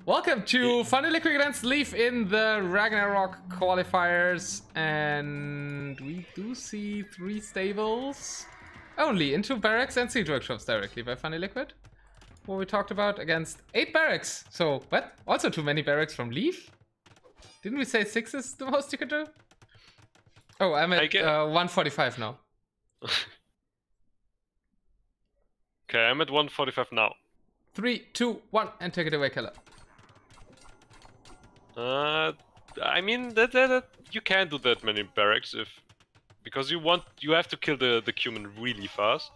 Welcome to Funny Liquid against Leaf in the Ragnarok qualifiers, and we do see 3 stables only into barracks and siege workshops directly by Funny Liquid. What we talked about against 8 barracks. So, what? Also too many barracks from Leaf? Didn't we say 6 is the most you could do? Oh, I'm at 145 now. Okay, I'm at 145 now. 3, 2, 1, and take it away, Keller. I mean that you can't do that many barracks because you have to kill the Cumin really fast.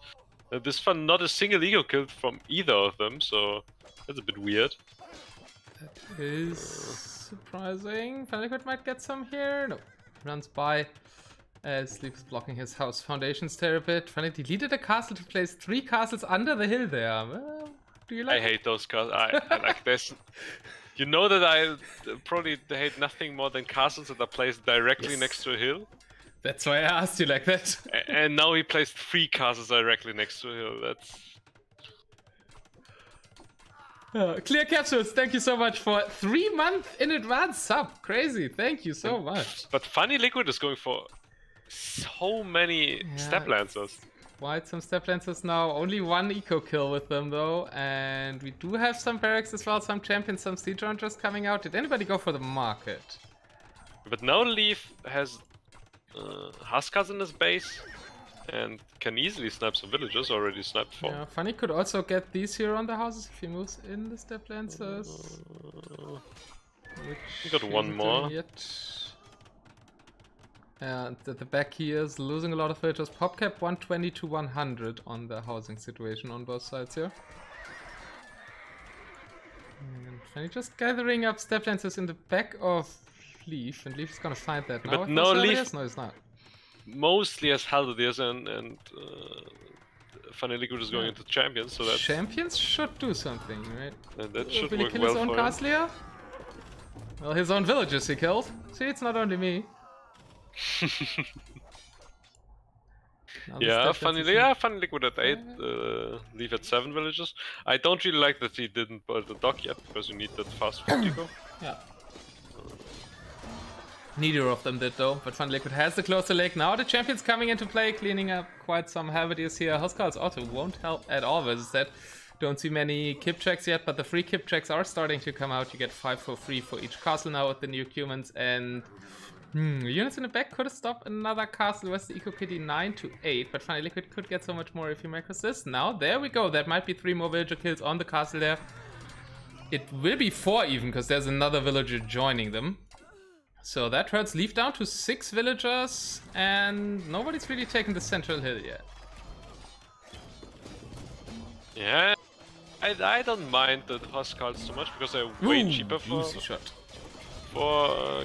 This fun, not a single ego killed from either of them, so that's a bit weird. That is surprising. Funny Liquid might get some here. No, runs by as Leaf is blocking his house foundations there a bit. Funny deleted a castle to place 3 castles under the hill there. Well, do you like? I hate those castles. I like this. You know that I probably hate nothing more than castles that are placed directly next to a hill. That's why I asked you like that. And now he placed 3 castles directly next to a hill. That's... Clear capsules, thank you so much for 3 months in advance sub. Crazy, thank you so much. But Funny Liquid is going for so many step lancers. Quite some step lancers now. Only 1 eco kill with them though, and we do have some barracks as well, some champions, some siege hunters coming out. Did anybody go for the market? But now Leaf has Huskars in his base and can easily snipe some villagers. Already sniped 4. Yeah, Funny could also get these here on the houses if he moves in the step lancers. We got 1 more. And at the back he is losing a lot of villagers. Pop cap 120 to 100 on the housing situation on both sides here. And Funny just gathering up step lancers in the back of Leaf, and Leaf is gonna find that now. But no, Leaf no, it's not. Mostly has Halberdiers and Funny Liquid is going into champions, so that champions should do something, right? And that should Will he work kill well his own for castle here? Well, his own villagers he killed. See, it's not only me. Funny Liquid at 8, Leaf at 7 villages. I don't really like that he didn't build the dock yet, because you need that fast food eco. Yeah. Neither of them did though, but Funny Liquid has the closer lake. Now the champions coming into play, cleaning up quite some halberdiers here. Huskars also won't help at all versus that. Don't see many kip checks yet, but the free kip checks are starting to come out. You get 5 for free for each castle now with the new humans, and units in the back could have stopped another castle with the Eco Kitty 9 to 8, but Funny Liquid could get so much more if he macros this. Now, there we go. That might be 3 more villager kills on the castle there. It will be 4 even, because there's another villager joining them. So that hurts Leaf down to 6 villagers, and nobody's really taken the central hill yet. Yeah, I don't mind the Huskars so much, because they're way cheaper for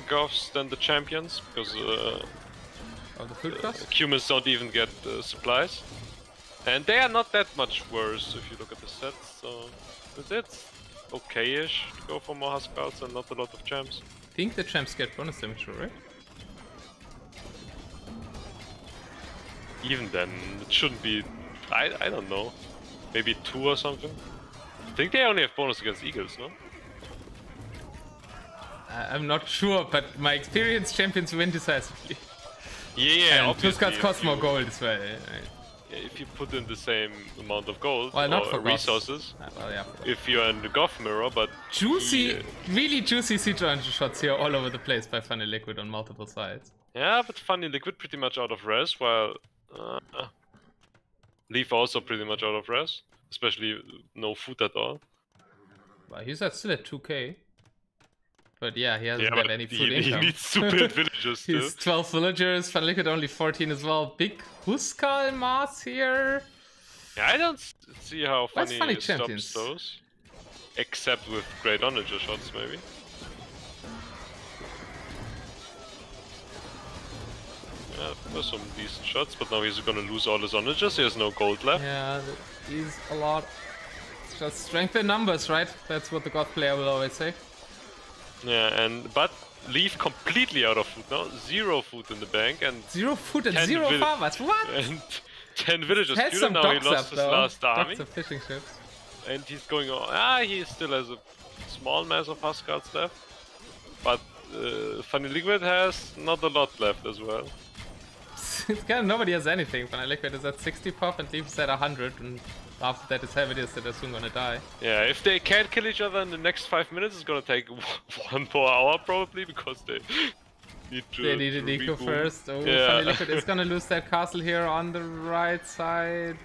Goths than the champions, because of the food cost? Humans don't even get supplies. And they are not that much worse if you look at the sets, so it's okay-ish to go for more Huskars and not a lot of champs. I think the champs get bonus damage, right? Even then, it shouldn't be... I don't know. Maybe 2 or something? I think they only have bonus against eagles, no? I'm not sure, but my experience champions win decisively. Yeah, and Huskars cost more gold as well. Yeah, if you put in the same amount of gold or resources, if you're in the Goth mirror, but... Juicy, really juicy siege shots here all over the place by Funny Liquid on multiple sides. Yeah, but Funny Liquid pretty much out of res, while Leaf also pretty much out of res, especially no food at all. Well, he's still at 2k. But yeah, he doesn't have any food income. He needs to build villagers still. He's 12 villagers, Funny Liquid only 14 as well. Big Huskar mass here. Yeah, I don't see how Funny champions stops those. Except with great onager shots, maybe. Yeah, there's some decent shots, but now he's gonna lose all his onagers. He has no gold left. Yeah, he's a lot. It's just strength in numbers, right? That's what the God player will always say. Yeah, but Leaf completely out of food now. 0 food in the bank and 0 food and 0 farmers. What? And 10 villagers. Has some now he docks lost up, his last army. Docks of fishing ships. And he's going on. He still has a small mass of Huskars left, but Funny Liquid has not a lot left as well. It's kind of nobody has anything. Funny Liquid is at 60 pop and Leaf is at 100, and after that it's Heaviest that are soon gonna die. Yeah, if they can't kill each other in the next 5 minutes, it's gonna take 1 more hour probably, because they need to. They need an eco first. Oh, Yeah. Funny Liquid is gonna lose that castle here on the right side.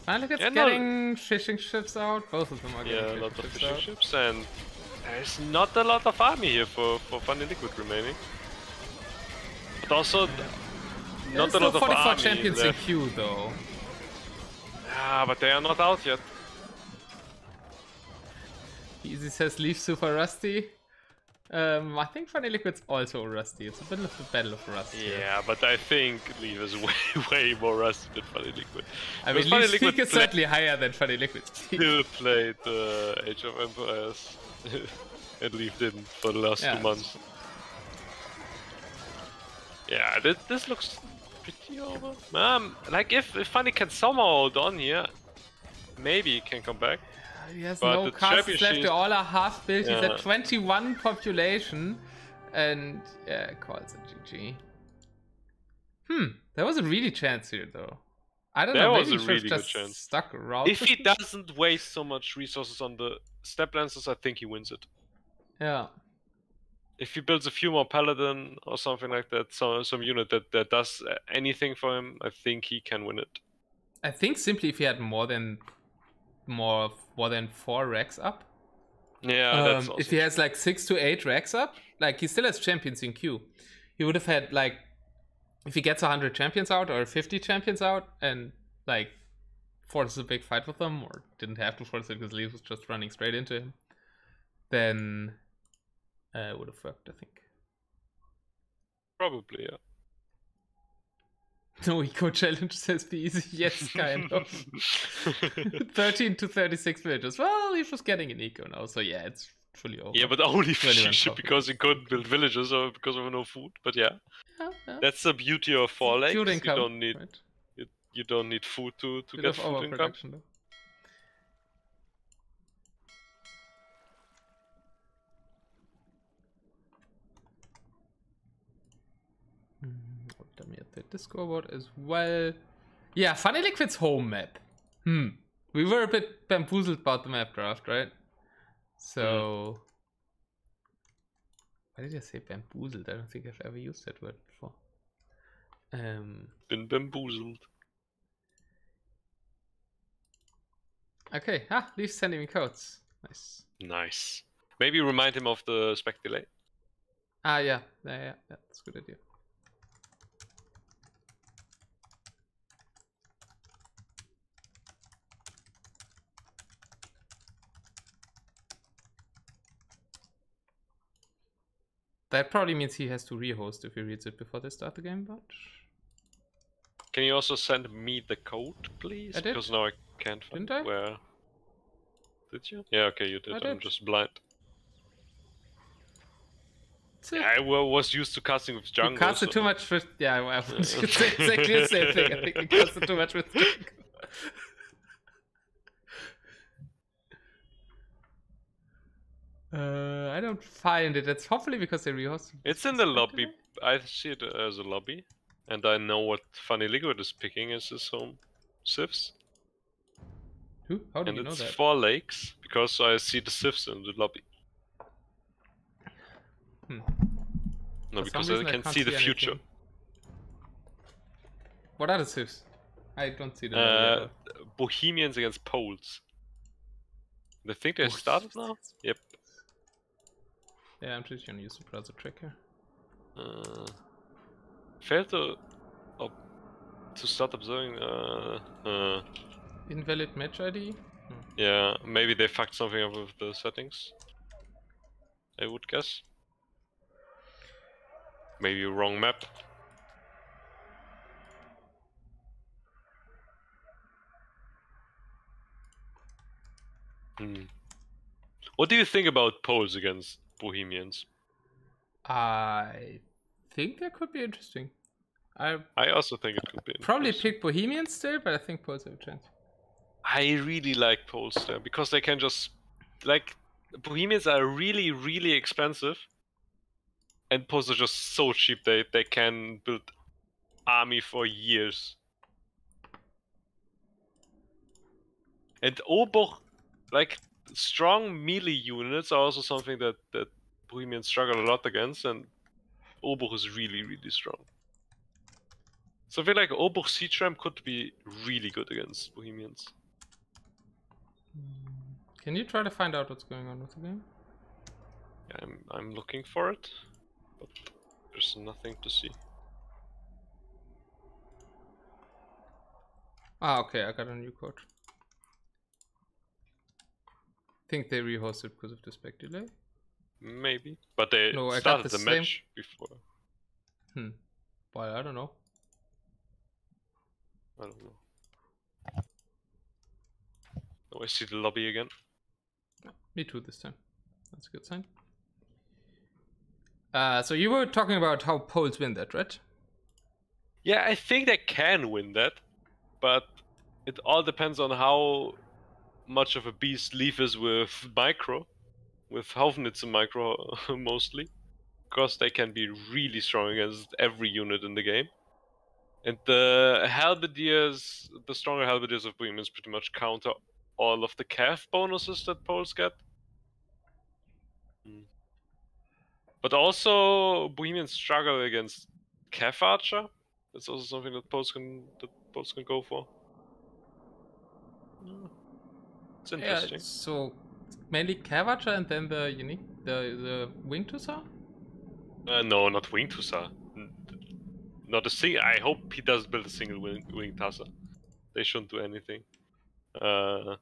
Funny Liquid's getting fishing ships out. Both of them are getting a lot of ships fishing out. ships, and there's not a lot of army here for Funny Liquid remaining. But also, not a There's lot still of 44 army champions in left. queue though. Yeah, but they are not out yet. Easy says Leaf super rusty. I think Funny Liquid's also rusty. It's a bit of a battle of rust. Yeah, here. but I think Leaf is way more rusty than Funny Liquid. I mean, Funny Leaf's peak is certainly higher than Funny Liquid's peak. Still played Age of Empires, and Leaf didn't for the last 2 months. Yeah, this looks pretty over. Like if Funny can somehow hold on here, maybe he can come back. He has But no the castles left, championship- they all are half built. He's Yeah. at 21 population. And yeah, calls it GG. There was a really chance here though. I don't There know, was maybe a he really should've good just chance. stuck around. If he doesn't waste so much resources on the step lancers, I think he wins it. Yeah. If he builds a few more paladin or something like that, some unit that does anything for him, I think he can win it. I think simply if he had more than 4 racks up. Yeah, that's awesome. If he has like 6 to 8 racks up, like he still has champions in queue. He would have had like, if he gets 100 champions out or 50 champions out and like forces a big fight with them, or didn't have to force it because Leaf was just running straight into him, then it would have worked, I think. Probably, yeah. No eco challenge says be easy. Yes, kind of. 13 to 36 villages. Well, Leaf was getting an eco now, so yeah, it's fully over. Yeah, but only fishing went ship top. because he couldn't build villages or because of no food. But yeah, that's the beauty of 4 lakes. Pure income, You don't need right? you don't need food to Bit get of food income. overproduction though. Let me update the scoreboard as well. Yeah, Funny Liquid's home map. We were a bit bamboozled about the map draft, right? So... Why did I say bamboozled? I don't think I've ever used that word before. Been bamboozled. Okay, Leaf's sending me codes. Nice. Nice. Maybe remind him of the spec delay. Yeah, that's a good idea. That probably means he has to rehost if he reads it before they start the game, but... Can you also send me the code, please? I did. Because now I can't find Didn't I? where. Did you? Yeah, okay, you did. I I'm did. just blind. That's it. I was used to casting with jungle. You casted too much with... Yeah, I was going to say exactly the same thing. I think you casted too much with jungle. I don't find it. It's hopefully because they rehosted. It's in the lobby. I see it as a lobby. And I know what Funny Liquid is picking as his home civs. Who? How do And you know it's that? 4 lakes, because I see the civs in the lobby. No, For because some I reason, can see the future. anything. What are the civs? I don't see the Bohemians against Poles. I think they started now? Yep. Yeah, I'm just gonna use the browser tracker. Failed to start observing. Invalid match ID? Yeah, maybe they fucked something up with the settings. I would guess. Maybe wrong map. What do you think about Poles against Bohemians? I think that could be interesting. I also think it could be probably interesting. pick Bohemians still, but I think Poles have a chance. I really like Poles there because they can just like Bohemians are really, really expensive, and Poles are just so cheap. They can build army for years. And Oboch, like strong melee units, are also something that Bohemians struggle a lot against, and Oboch is really, really strong. So I feel like Oboch Siege Ram could be really good against Bohemians. Can you try to find out what's going on with the game? Yeah, I'm looking for it, but there's nothing to see. Ah, okay, I got a new code. I think they rehosted because of the spec delay. Maybe, but they No, I got started the the same- match before. Well, I don't know. I don't know. Oh, I see the lobby again. Me too this time. That's a good sign. So you were talking about how Poles win that, right? Yeah, I think they can win that, but it all depends on how much of a beast Leaf is with micro, with Haufnitz micro mostly, because they can be really strong against every unit in the game. And the Halberdiers, the stronger Halberdiers of Bohemians pretty much counter all of the calf bonuses that Poles get. But also Bohemians struggle against calf archer. That's also something that Poles can go for. It's interesting. Yeah, so mainly Cavacha and then the unique, the Wing Tussar? No, not Wing Tussar. Not a single. I hope he does build a single wing Tussar. They shouldn't do anything. Well,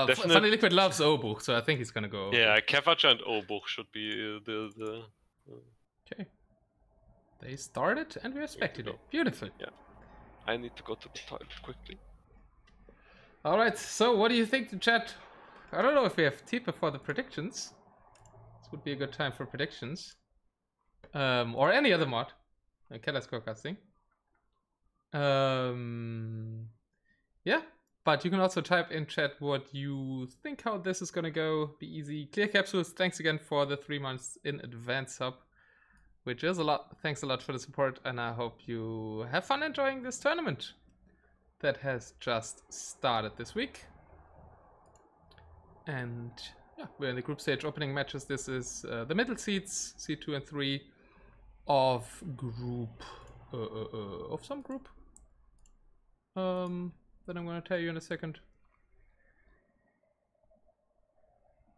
Definite- Funny Liquid loves Obuch, so I think he's gonna go Obuch. Yeah, Kevacha and Obuch should be the. Okay. They started and we respected it. Beautiful. Yeah. I need to go to the toilet quickly. Alright, so what do you think, chat? I don't know if we have tea before the predictions. This would be a good time for predictions. Or any other mod. Keller's Scorecasting. Yeah, but you can also type in chat what you think how this is gonna go. Be easy. Clear Capsules, thanks again for the 3 months in advance sub. Which is a lot. Thanks a lot for the support, and I hope you have fun enjoying this tournament that has just started this week. And yeah, we're in the group stage opening matches. This is the middle seeds, seed 2 and 3 of group of some group. That I'm gonna tell you in a second.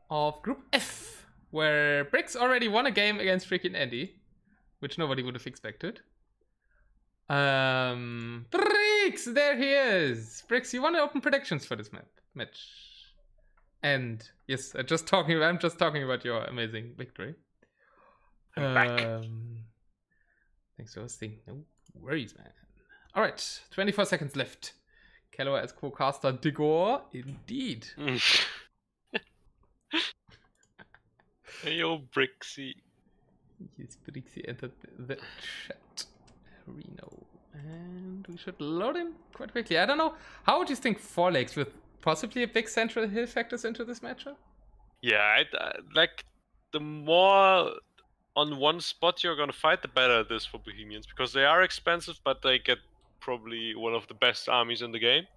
Of group F, where Brix already won a game against freaking Andy, which nobody would have expected. Brix, there he is. Brix, you want to open predictions for this match? And yes, I'm just talking about your amazing victory. I'm back. Thanks for hosting. No worries, man. All right, 24 seconds left. Keller as co-caster Digor, indeed. Hey, yo, Brixie. Yes, Brixie entered the chat. Reno. And we should load in quite quickly. I don't know. How would you think 4 legs with possibly a big central hill factors into this matchup? Yeah, like the more on one spot you're gonna fight, the better it is for Bohemians, because they are expensive, but they get probably one of the best armies in the game.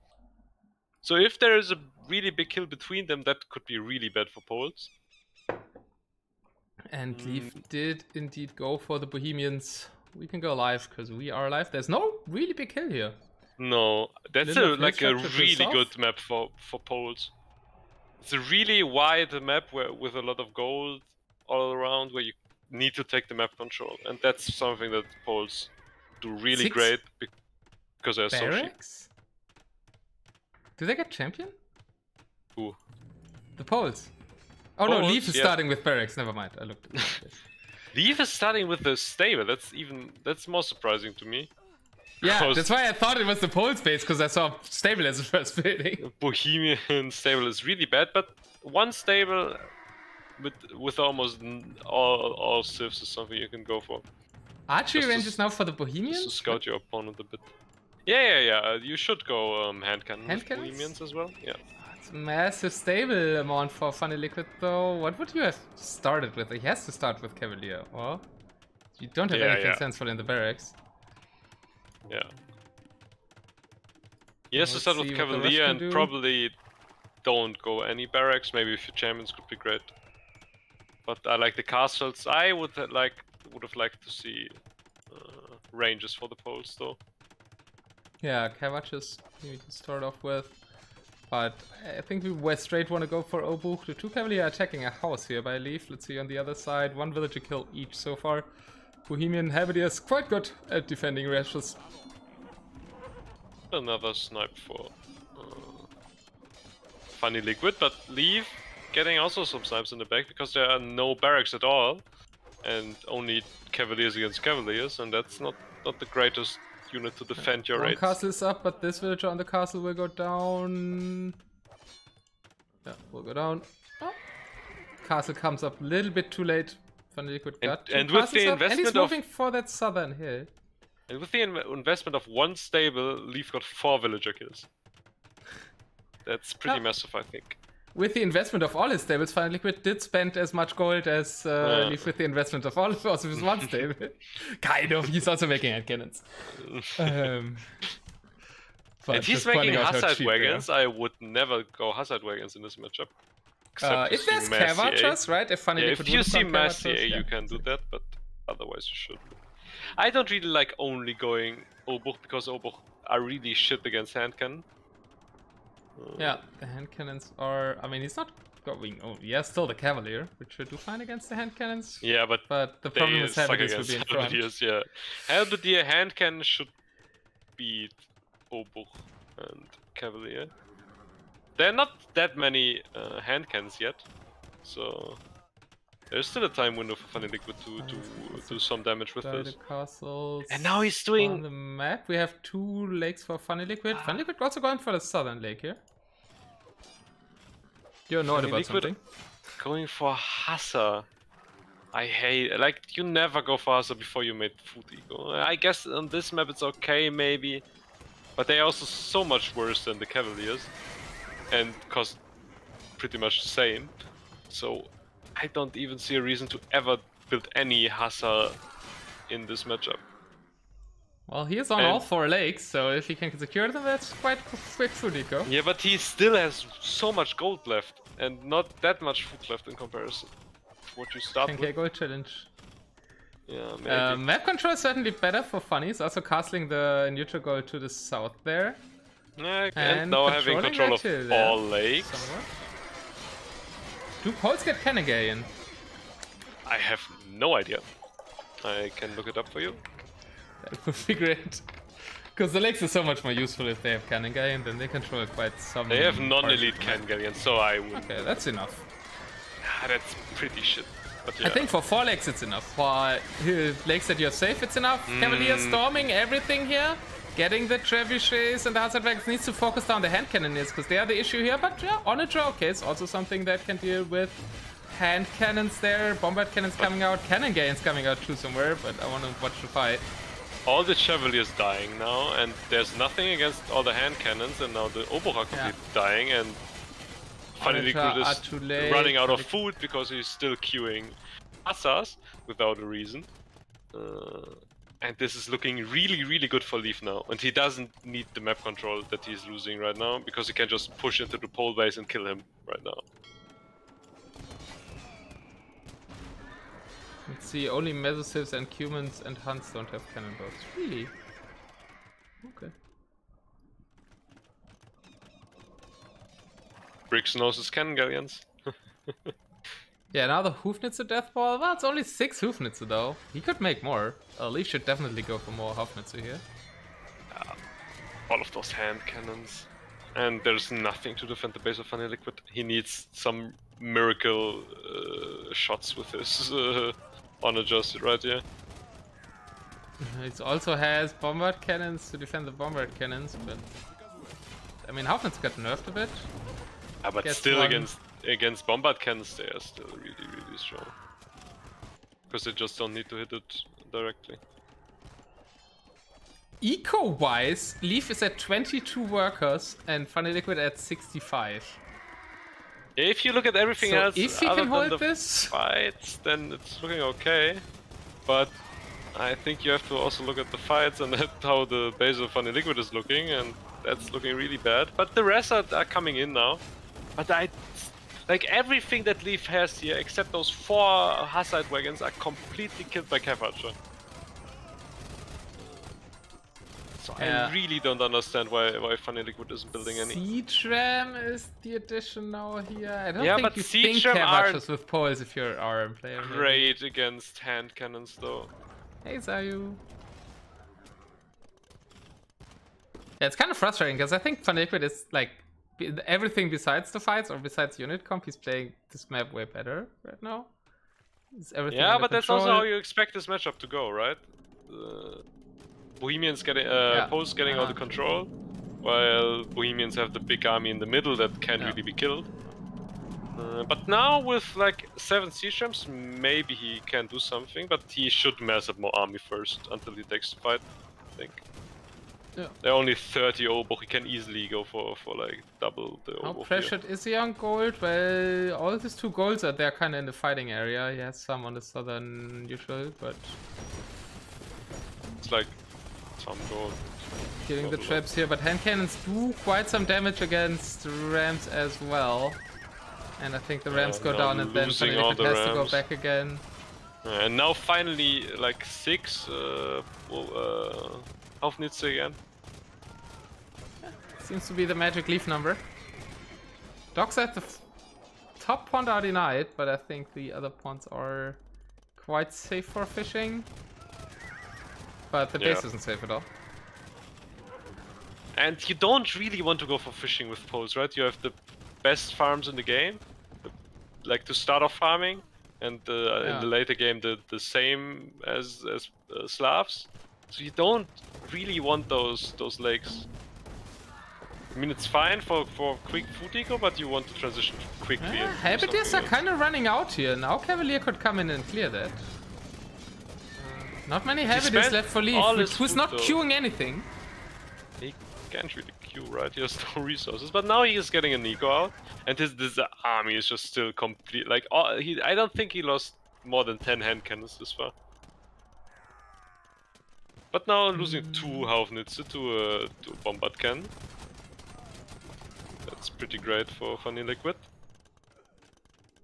So if there is a really big hill between them, that could be really bad for Poles. And Leaf did indeed go for the Bohemians. We can go live because we are live. There's no really big hill here. No, that's Little like a structure to the really south. good map for Poles. It's a really wide map with a lot of gold all around, where you need to take the map control, and that's something that Poles do really 6 great because they're so cheap. Barracks? Do they get champion? Who? The Poles. Oh no, Poles, Leaf is yeah. starting with barracks. Never mind. I looked at this. Leaf is starting with the stable. That's more surprising to me. Yeah, Because that's why I thought it was the Poles base, because I saw stable as the first building. Bohemian stable is really bad, but one stable with almost all civs is something you can go for. Archery Just to range is now for the Just to Bohemians? scout your opponent a bit. Yeah. You should go hand cannon Hand with cannons? Bohemians as well. Yeah. It's Massive stable amount for Funny Liquid though. What would you have started with? He has to start with Cavalier. Well, you don't have anything sensible in the barracks. Yeah. He has to start with Cavalier and probably don't go any barracks. Maybe a few champions could be great. But I like the castles. I would have liked to see ranges for the poles though. Yeah, Cavaches we can start off with. But I think we straight want to go for Obuch. The 2 Cavalier attacking a house here by Leaf. Let's see on the other side. 1 villager kill each so far. Bohemian Halberdier is quite good at defending rashes. Another snipe for Funny Liquid, but Leaf getting also some snipes in the back because there are no barracks at all. And only Cavaliers against Cavaliers, and that's not the greatest unit to defend your raids. One castle is up, but this villager on the castle will go down. Yeah, will go down. Oh. Castle comes up a little bit too late. Funny Liquid got and with the investment and he's moving for that southern hill. And with the investment of 1 stable, Leaf got 4 villager kills. That's pretty massive, I think. With the investment of all his stables, Funny Liquid did spend as much gold as Leaf with the investment of all of his 1 stable. Kind of, he's also making hand cannons. And he's making Hazard wagons. I would never go Hazard wagons in this matchup. If there's Cavachers, right? If Funny Liquid if you see Mass CA, you can do that, but otherwise you shouldn't. I don't really like only going Obuch because Obuch are really shit against hand cannon. Yeah, the hand cannons are. I mean, he's not going. Oh, yeah, still the Cavalier, which should do fine against the hand cannons. Yeah, but the problem is Halberdiers will be in front. Yeah, Halberdier hand cannon should beat Obuch and Cavalier. There are not that many hand cannons yet, so there's still a time window for Funny Liquid to do some damage with this. And now he's doing on the map. We have 2 lakes for Funny Liquid. Funny Liquid also going for the southern lake here. You're annoyed about something. Going for Hassa. I hate, like, you never go for Hassa before you made Food Ego. I guess on this map it's okay maybe, but they're also so much worse than the Cavaliers and cost pretty much the same. So I don't even see a reason to ever build any Hassa in this matchup. Well, he is on all 4 lakes, so if he can secure them, that's quite quick food eco. Yeah, but he still has so much gold left, and not that much food left in comparison to what you start 10k with. gold challenge. Yeah, maybe. Map control is certainly better for Funny. He's also castling the neutral gold to the south there. Yeah, and now having control of all lakes. Somewhere. Do poles get Canigalian? I have no idea. I can look it up for you. That would be great. Because the lakes are so much more useful if they have Canigalian, then they control quite some. They have non-elite Canigalian, so I would. Okay, that's enough. That's pretty shit. But yeah. I think for 4 lakes it's enough. For lakes that you're safe, it's enough. Cavalier storming everything here. Getting the trebuchets and the hazard wagons needs to focus down the hand cannons because they are the issue here. But yeah, Onager, okay, it's also something that can deal with hand cannons there. Bombard cannons coming out, cannon gains coming out too somewhere. But I want to watch the fight. All the Chevaliers dying now, and there's nothing against all the hand cannons, and now the Obuch are completely dying, and Funny Liquid is running out of food because he's still queuing Assas without a reason. And this is looking really, really good for Leaf now, and he doesn't need the map control that he's losing right now, because he can just push into the pole base and kill him right now. Let's see, only Mesosivs and Cumans and Hunts don't have cannonballs. Really? Okay. Briggs knows his cannon galleons. Yeah, now the Hufnitzer death ball. Well, it's only 6 Hufnitzer though. He could make more. Lee should definitely go for more Hufnitzer here. All of those hand cannons. And there's nothing to defend the base of Funny Liquid. He needs some miracle shots with his unadjusted right here. It also has bombard cannons to defend the bombard cannons, but I mean Hufnitzer got nerfed a bit. But still against bombard cannons they are still really, really strong. Because they just don't need to hit it directly. Eco-wise, Leaf is at 22 workers and Funny Liquid at 65. If you look at everything So else if he other can than hold the this, fights, then it's looking okay. But I think you have to also look at the fights and at how the base of Funny Liquid is looking, and that's looking really bad. But the rest are coming in now. But like everything that Leaf has here, except those 4 Hussite wagons, are completely killed by Cav Archer. So I really don't understand why Funny Liquid isn't building any. Siege Ram is the addition now here. I don't Yeah, think but you Siege think Ram Archers with poles if you're RM player. Maybe. Great against hand cannons though. Hey Zayu. Yeah, it's kind of frustrating because I think Funny Liquid is like everything besides the fights or besides unit comp, he's playing this map way better right now. Yeah, but that's also how you expect this matchup to go, right? Bohemians getting Poles getting all the control, while Bohemians have the big army in the middle that can't really be killed. But now with like 7 siege rams, maybe he can do something, but he should mass up more army first until he takes the fight, I think. Yeah. They're only 30 Oboch, he can easily go for like double the Oboch. How pressured is he on gold? Well, all these 2 golds are there kind of in the fighting area. He has some on the southern neutral, but... It's like some gold. Killing the traps here, but hand cannons do quite some damage against rams as well. And I think the rams go down and then Funny Liquid has to go back again. And now finally like 6 Aufnitze again. Seems to be the magic leaf number. Docks at the top pond are denied, but I think the other ponds are quite safe for fishing. But the base isn't safe at all. And you don't really want to go for fishing with poles, right? You have the best farms in the game, like to start off farming, and in the later game the same as Slavs. So you don't really want those lakes. I mean, it's fine for quick food eco, but you want to transition quickly. Halberdiers are kind of running out here. Now Cavalier could come in and clear that. Not many Halberdiers left for Leaf, who's not queuing anything. He can't really queue, right? He has no resources. But now he is getting an eco out, and this army is just still complete. Like, I don't think he lost more than 10 hand cannons this far. But now losing 2 Haufnitze to Bombard cannon. That's pretty great for Funny Liquid.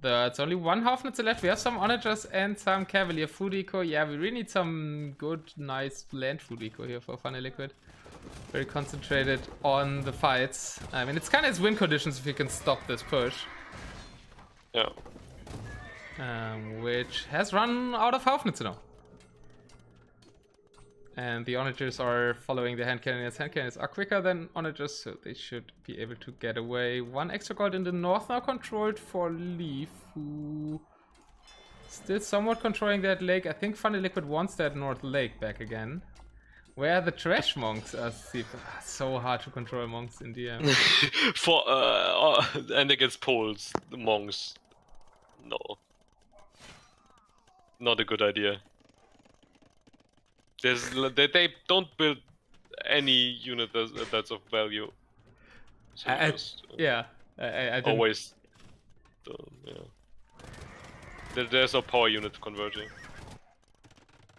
It's only 1 Haufnitze left. We have some Onagers and some Cavalier food eco. Yeah, we really need some good, nice land food eco here for Funny Liquid. Very concentrated on the fights. I mean, it's kind of his win conditions if he can stop this push. Yeah. Which has run out of Haufnitze now. And the Onagers are following the hand cannons. Hand cannons are quicker than Onagers, so they should be able to get away. 1 extra gold in the north now controlled for Leaf, who still somewhat controlling that lake. I think Funny Liquid wants that north lake back again. Where the trash monks are so hard to control monks in DM. And against Poles, the monks. No. Not a good idea. They don't build any unit that's of value. So I always. There's no power unit converging.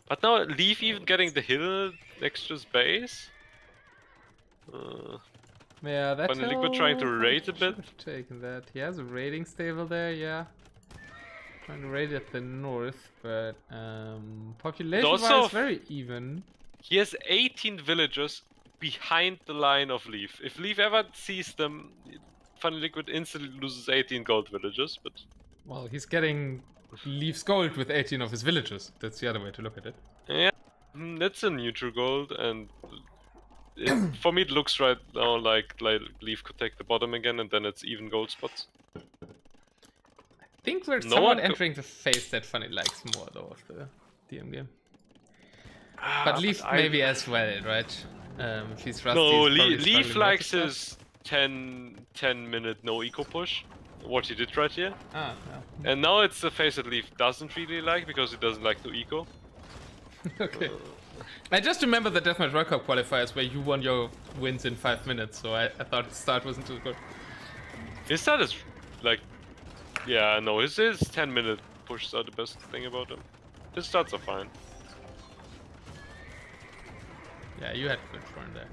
But now Leaf even getting the hill next to his base. Yeah, that's Funny Liquid trying to raid a bit. Taken that. He has a raiding stable there, yeah. Trying to raid at the north, but population-wise very even. He has 18 villagers behind the line of Leaf. If Leaf ever sees them, Funny Liquid instantly loses 18 gold villagers. But well, he's getting Leaf's gold with 18 of his villagers. That's the other way to look at it. Yeah, that's a neutral gold, and for me it looks right now like Leaf could take the bottom again, and then it's even gold spots. I think we're somewhat entering the phase that Funny likes more though of the DM game. But Leaf maybe as well, right? If he's rusty, no, Leaf likes his 10-minute no eco push, what he did right here. Yeah. And now it's the phase that Leaf doesn't really like, because he doesn't like to eco. Okay. I just remember the Deathmatch World Cup qualifiers where you won your wins in 5 minutes, so I thought his start wasn't too good. His start is like Yeah, no, his 10-minute pushes are the best thing about him. His stats are fine. Yeah, you had good run there.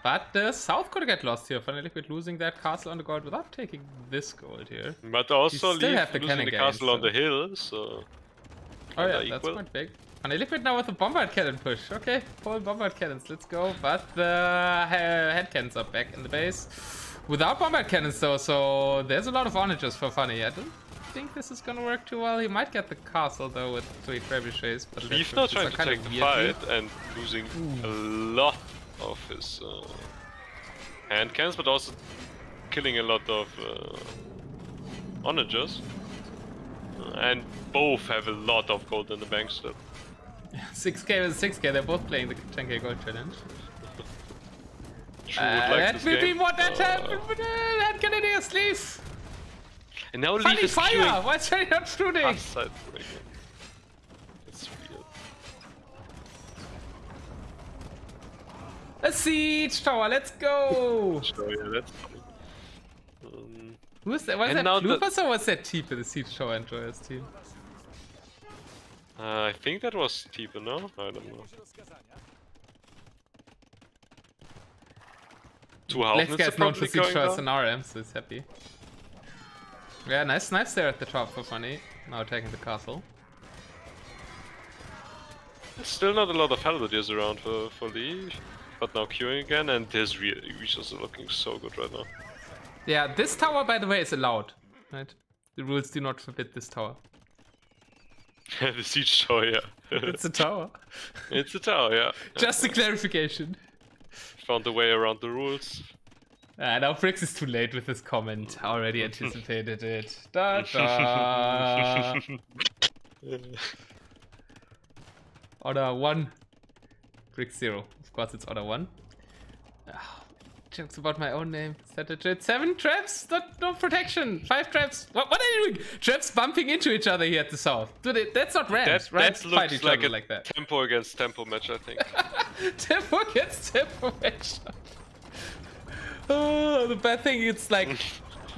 But the South could get lost here. Funny Liquid losing that castle on the gold without taking this gold here. But also still Leaf have the losing the cannon castle gains, on the hill, so... Oh yeah, equal. that's quite big. Funny Liquid now with a bombard cannon push. Okay, full bombard cannons, let's go. But the head cannons are back in the base. Without bombard cannons though, so there's a lot of onagers for Funny. I don't think this is gonna work too well. He might get the castle though with 3 trebuchets. But Leaf now trying to take the fight and losing a lot of his hand cannons, but also killing a lot of onagers. And both have a lot of gold in the bank still. 6k with 6k, they're both playing the 10k gold challenge. True would like that this will game. be what that happened with hand cannoneers, Leaf! And now Funny Leaf is fire! queuing Why is he not shooting? outside breaking. That's weird. A siege tower, let's go! So yeah, that's Who is that? Was And that now Bloopers or was that Teeper, the siege tower enjoyers team? I think that was Tipe, no? I don't know. Let's Houses get are known for probably siege going towers down. and RM, so he's happy. Yeah, nice snipes there at the top for Funny. Now attacking the castle. There's still not a lot of Halberdiers around for Lee, but now queuing again, and his reaches are looking so good right now. Yeah, this tower, by the way, is allowed, right? The rules do not forbid this tower. The siege tower, yeah. It's a tower. It's a tower, yeah. Just a clarification. Found a way around the rules. Now Brix is too late with his comment. I already anticipated it. Da da. Order 1. Brix 0. Of course, it's order 1. Jokes about my own name. Set it 7 traps, no protection. 5 traps. What are you doing? Traps bumping into each other here at the south. Dude, that's not rams, right? That looks each like other a like that. tempo against tempo match, I think. Tempo against tempo match. Oh, the bad thing, it's like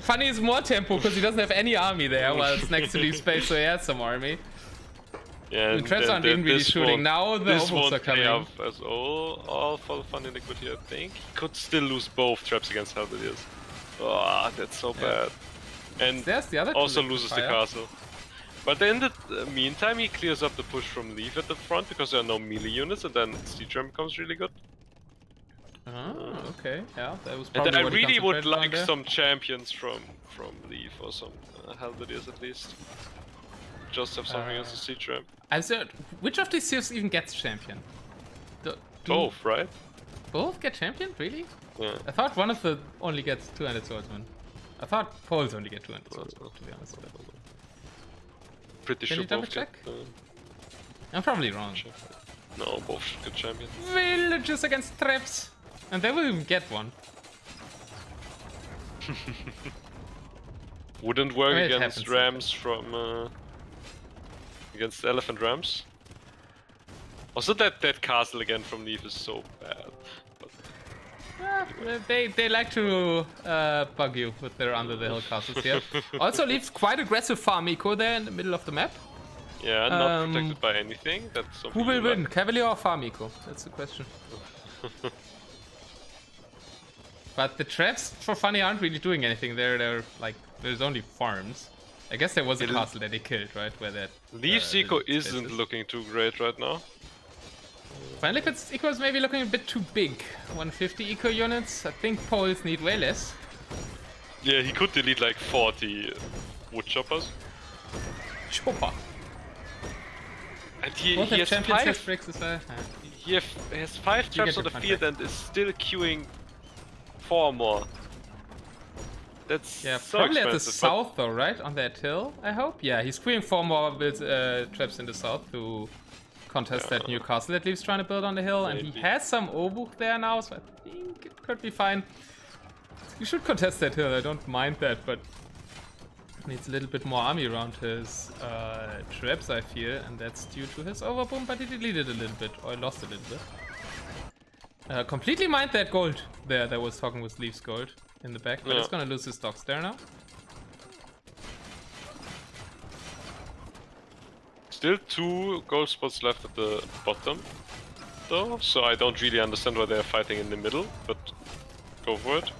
Funny is more tempo because he doesn't have any army there, while it's next to Leaf Space, so he has some army. Yeah, the traps aren't even really shooting. Now the ovals are coming. As all for Funny Liquid here, I think. He could still lose both traps against Halberdiers. Oh, that's so bad. And there's the other also loses the castle. But in the meantime, he clears up the push from Leaf at the front because there are no melee units, and then Siege Ram becomes really good. Oh, okay. Yeah, that was And probably I what he really would concentrated on like there. some champions from Leaf or some Halberdiers at least. Just have something against the Siege Ram. I'm sorry, which of these series even gets champion? Both, right? Both get champion? Really? Yeah. I thought one of the only gets 200 swordsmen. I thought Poles only get 200 swordsmen, to be honest. Pretty Can sure you double both check? get, I'm probably wrong. no, both should get champion. Villages against traps! And they will even get one. Wouldn't work It against happens rams from against elephant rams. Also, that castle again from Leaf is so bad. But They like to bug you with their under the hill castles here. Also leaves quite aggressive farm eco there in the middle of the map. yeah, not protected by anything. That's something Who will you win, like. Cavalier or farm eco? That's the question. But the traps for Funny aren't really doing anything there. They're like, there's only farms. I guess there was a castle that they killed, right? Where that Leaf's eco isn't looking too great right now. Funny Liquid's eco is maybe looking a bit too big. 150 eco units. I think Poles need way less. Yeah, he could delete like 40 wood choppers. Chopper. And he Both have has champions, has 5. bricks as well. He has 5 traps get on the your field and is still queuing 4 more. That's Yeah, so probably at the expensive, south though, right? On that hill, I hope. Yeah, he's queuing 4 more traps in the south to contest that new castle that Leaf's trying to build on the hill. And he has some Obuch there now, so I think it could be fine. You should contest that hill, I don't mind that, but needs a little bit more army around his traps, I feel, and that's due to his overboom, but he deleted a little bit, or lost a little bit. Completely mined that gold there that was talking with Leaf's gold in the back, but he's gonna lose his docks there now. Still 2 gold spots left at the bottom, though, so I don't really understand why they're fighting in the middle, but go for it.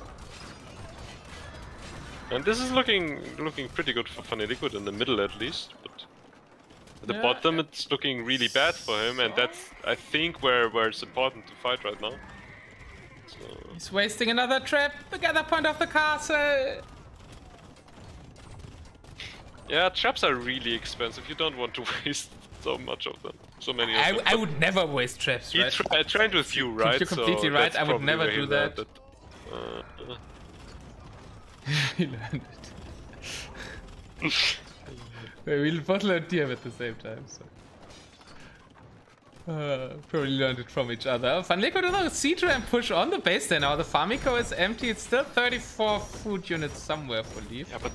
And this is looking pretty good for Funny Liquid in the middle at least, but at the bottom it's looking really bad for him, and that's, I think, where it's important to fight right now. So... He's wasting another trap, the gather point of the castle! Yeah, traps are really expensive, you don't want to waste so much of them, so many of them. I would never waste traps, right? I tried with you, right? You're completely so right, I would never where he do that. landed. He learned it. We'll both learn TM at the same time, so... probably learned it from each other. Fun Liquid with a siege ramp push on the base there now. The farm eco is empty. It's still 34 food units somewhere for Leaf. Yeah, but...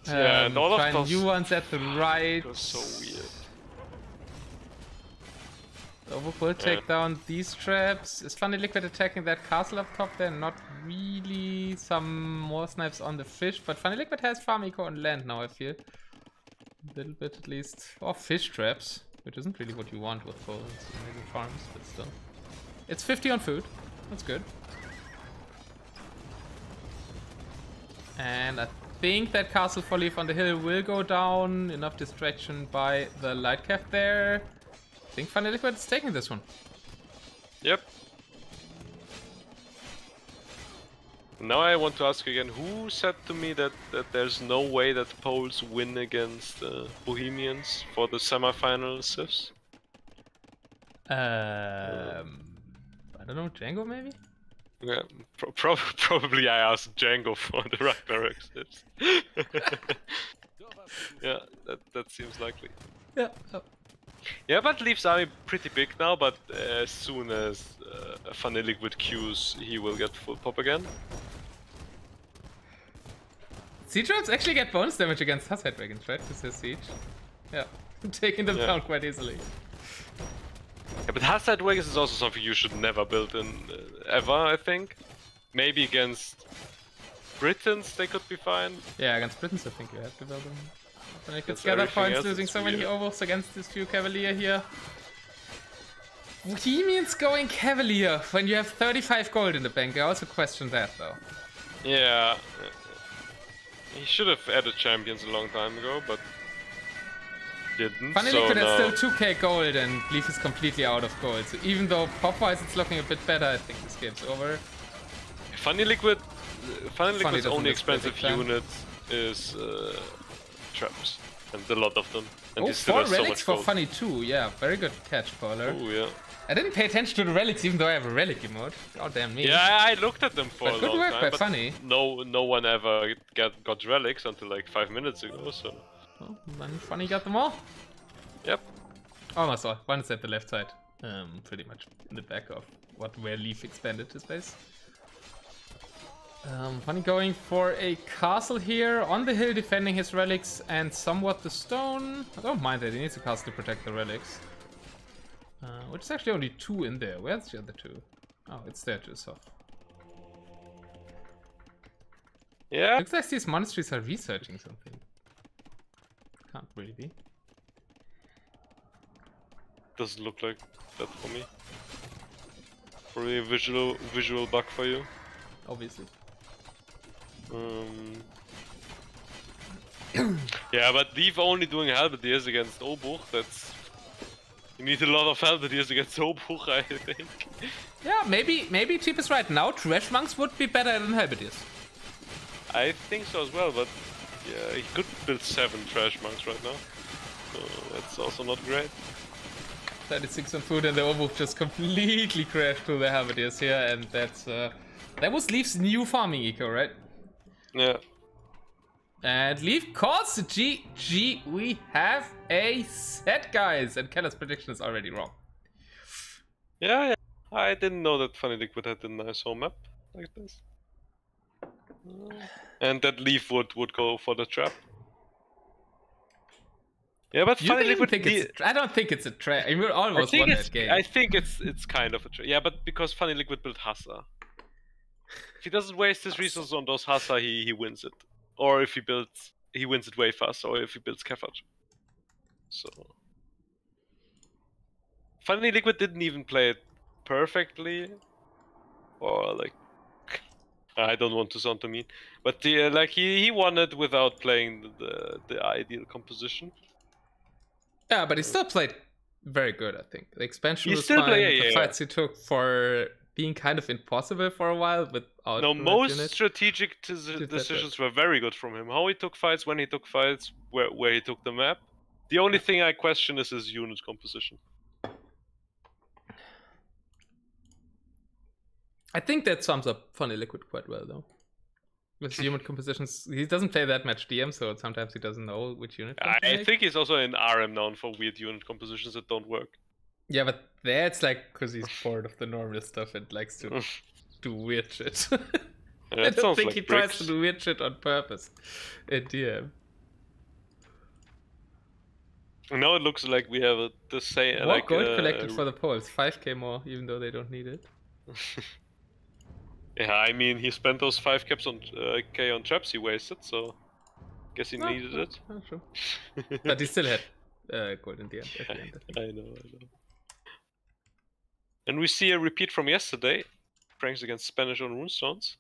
yeah, and all of those... new ones at the right. It was so weird. Overwolf will take down these traps. Is Funny Liquid attacking that castle up top there? Not really. Some more snipes on the fish, but Funny Liquid has farm eco on land now, I feel. A little bit at least. Or fish traps, which isn't really what you want with full maybe farms, but still. It's 50 on food. That's good. And I think that castle for Leaf on the hill will go down. Enough distraction by the light cap there. I think Funny Liquid is taking this one. Yep. Now I want to ask again, who said to me that there's no way that Poles win against Bohemians for the semi-final civs? I don't know, Django maybe? Yeah, probably I asked Django for the Ragnarök civs. Yeah, that seems likely. Yeah. Yeah, but Leaf's army pretty big now, but as soon as Funny Liquid queues, he will get full pop again. Siege ramps actually get bonus damage against Hussite Dragons, right? With his siege. Yeah, taking them down quite easily. Yeah, but Hussite Dragons is also something you should never build in ever, I think. Maybe against Britons they could be fine. Yeah, against Britons I think you have to build them. When it gets gather points, losing so many ovals against this few Cavalier here. Bohemians going Cavalier when you have 35 gold in the bank. I also question that though. Yeah. He should have added champions a long time ago, but didn't. Funny so Liquid no. has still 2k gold and Leaf is completely out of gold. So even though pop-wise it's looking a bit better, I think this game's over. Funny Liquid's only expensive unit is traps, and a lot of them. And Oh, still 4 has so relics much for gold. Funny too. Yeah, very good catch, Paula. Oh yeah. I didn't pay attention to the relics even though I have a relic emote. God damn me. Yeah, I looked at them for But a good long work time, by but Funny. no one ever got relics until like 5 minutes ago. So. Oh, then Funny got them all. Yep. Almost all. One is at the left side. Pretty much in the back of where Leaf expanded his base. Funny going for a castle here on the hill, defending his relics and somewhat the stone. I don't mind that he needs a castle to protect the relics. Which is actually only 2 in there. Where's the other 2? Oh, it's there too, so. Yeah. Looks like these monasteries are researching something. Can't really be. Doesn't look like that for me. Probably a visual bug for you. Obviously. Yeah, but Leaf only doing halberdiers against Obuch, that's... You need a lot of halberdiers against Obuch, I think. Yeah, maybe Cheap is right now. Trash monks would be better than halberdiers. I think so as well, but yeah, he could build 7 trash monks right now. So that's also not great. 36 on food and the Obuch just completely crashed through the halberdiers here, and that's that was Leaf's new farming eco, right? Yeah. And Leaf calls the GG. We have a set, guys, and Keller's prediction is already wrong. Yeah. I didn't know that Funny Liquid had a nice home map like this. And that Leaf would go for the trap. Yeah, but Funny Liquid... I don't think it's a trap. I mean, almost won that game. I think it's kind of a trap. Yeah, but because Funny Liquid built Hassa. If he doesn't waste his resources on those Hassa, he wins it. Or if he wins it way faster, or if he builds Kefaj. So Funny Liquid didn't even play it perfectly, or like, I don't want to sound too mean, but like he won it without playing the ideal composition. Yeah, but he still played very good, I think. The expansion He was still fine. play, The yeah, fights he took for being kind of impossible for a while without No, red most units. strategic decisions were very good from him. How he took fights, when he took fights, where he took the map. The only thing I question is his unit composition. I think that sums up Funny Liquid quite well, though. With his unit compositions, he doesn't play that much DM, so sometimes he doesn't know which unit. I think he's also in RM known for weird unit compositions that don't work. Yeah, but that's like because he's bored of the normal stuff and likes to do weird shit. I don't think he tries to do weird shit on purpose in DM. Now it looks like we have the same. More like, gold collected for the polls, 5k more, even though they don't need it. Yeah, I mean, he spent those 5 caps on K on traps he wasted, so guess he needed it. True. But he still had gold in the end. At the end, I know. And we see a repeat from yesterday. Pranks against Spanish on Runestones.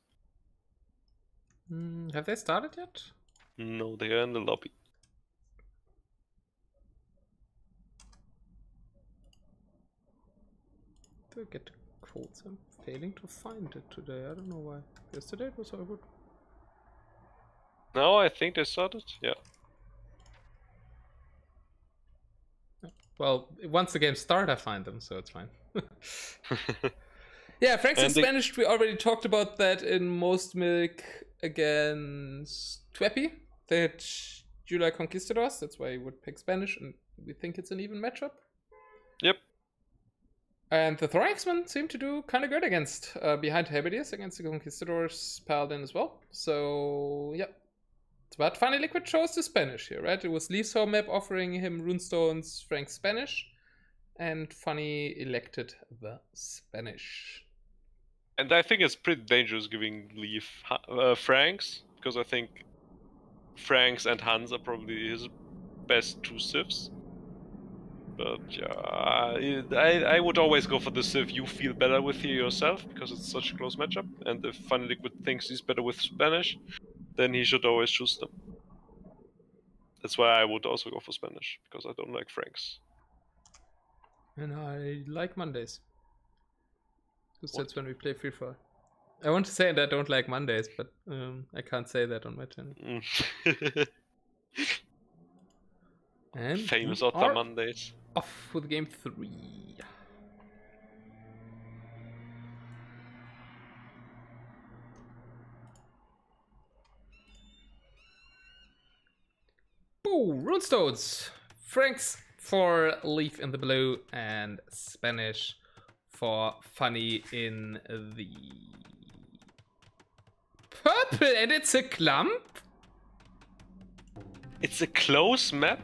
Have they started yet? No, they are in the lobby. Do I get quotes? I'm failing to find it today. I don't know why. Yesterday it was all good. No, I think they started. Yeah. Well, once the game starts, I find them, so it's fine. Yeah, Franks in Spanish, we already talked about that in Most Milk against Tweppy. They had July Conquistadors, that's why you would pick Spanish, and we think it's an even matchup. Yep. And the Thoraxmen seem to do kind of good against behind Halberdiers against the Conquistadors Paladin as well. So, yeah. But Funny Liquid chose the Spanish here, right? It was Leaf's home map offering him Runestones, Frank's Spanish, and Funny elected the Spanish. And I think it's pretty dangerous giving Leaf Franks, because I think Franks and Hans are probably his best 2 civs. But yeah, I would always go for the civ you feel better with here yourself, because it's such a close matchup. And if Funny Liquid thinks he's better with Spanish, then he should always choose them. That's why I would also go for Spanish, because I don't like Franks. And I like Mondays. Because that's when we play Free Fire. I want to say that I don't like Mondays, but I can't say that on my channel. And famous Otta Mondays. Off with game 3. Boo! Runestones! Franks for Leaf in the blue and Spanish for Funny in the purple, and it's a clump? It's a close map.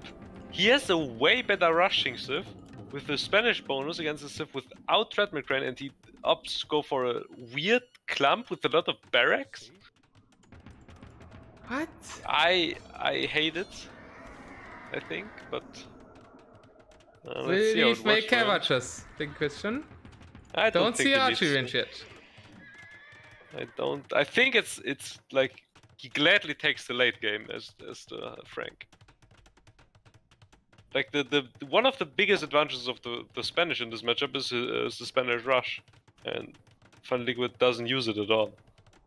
He has a way better rushing civ with the Spanish bonus against the civ without Treadmill Crane, and he opts to go for a weird clump with a lot of barracks. What? I hate it, I think, but let's Will see how Leaf it make works. Cavachas? Big question. I Don't think see he archery needs- range yet. I don't. I think it's like he gladly takes the late game as the Frank. Like the one of the biggest advantages of the Spanish in this matchup is the Spanish rush, and Funny Liquid doesn't use it at all.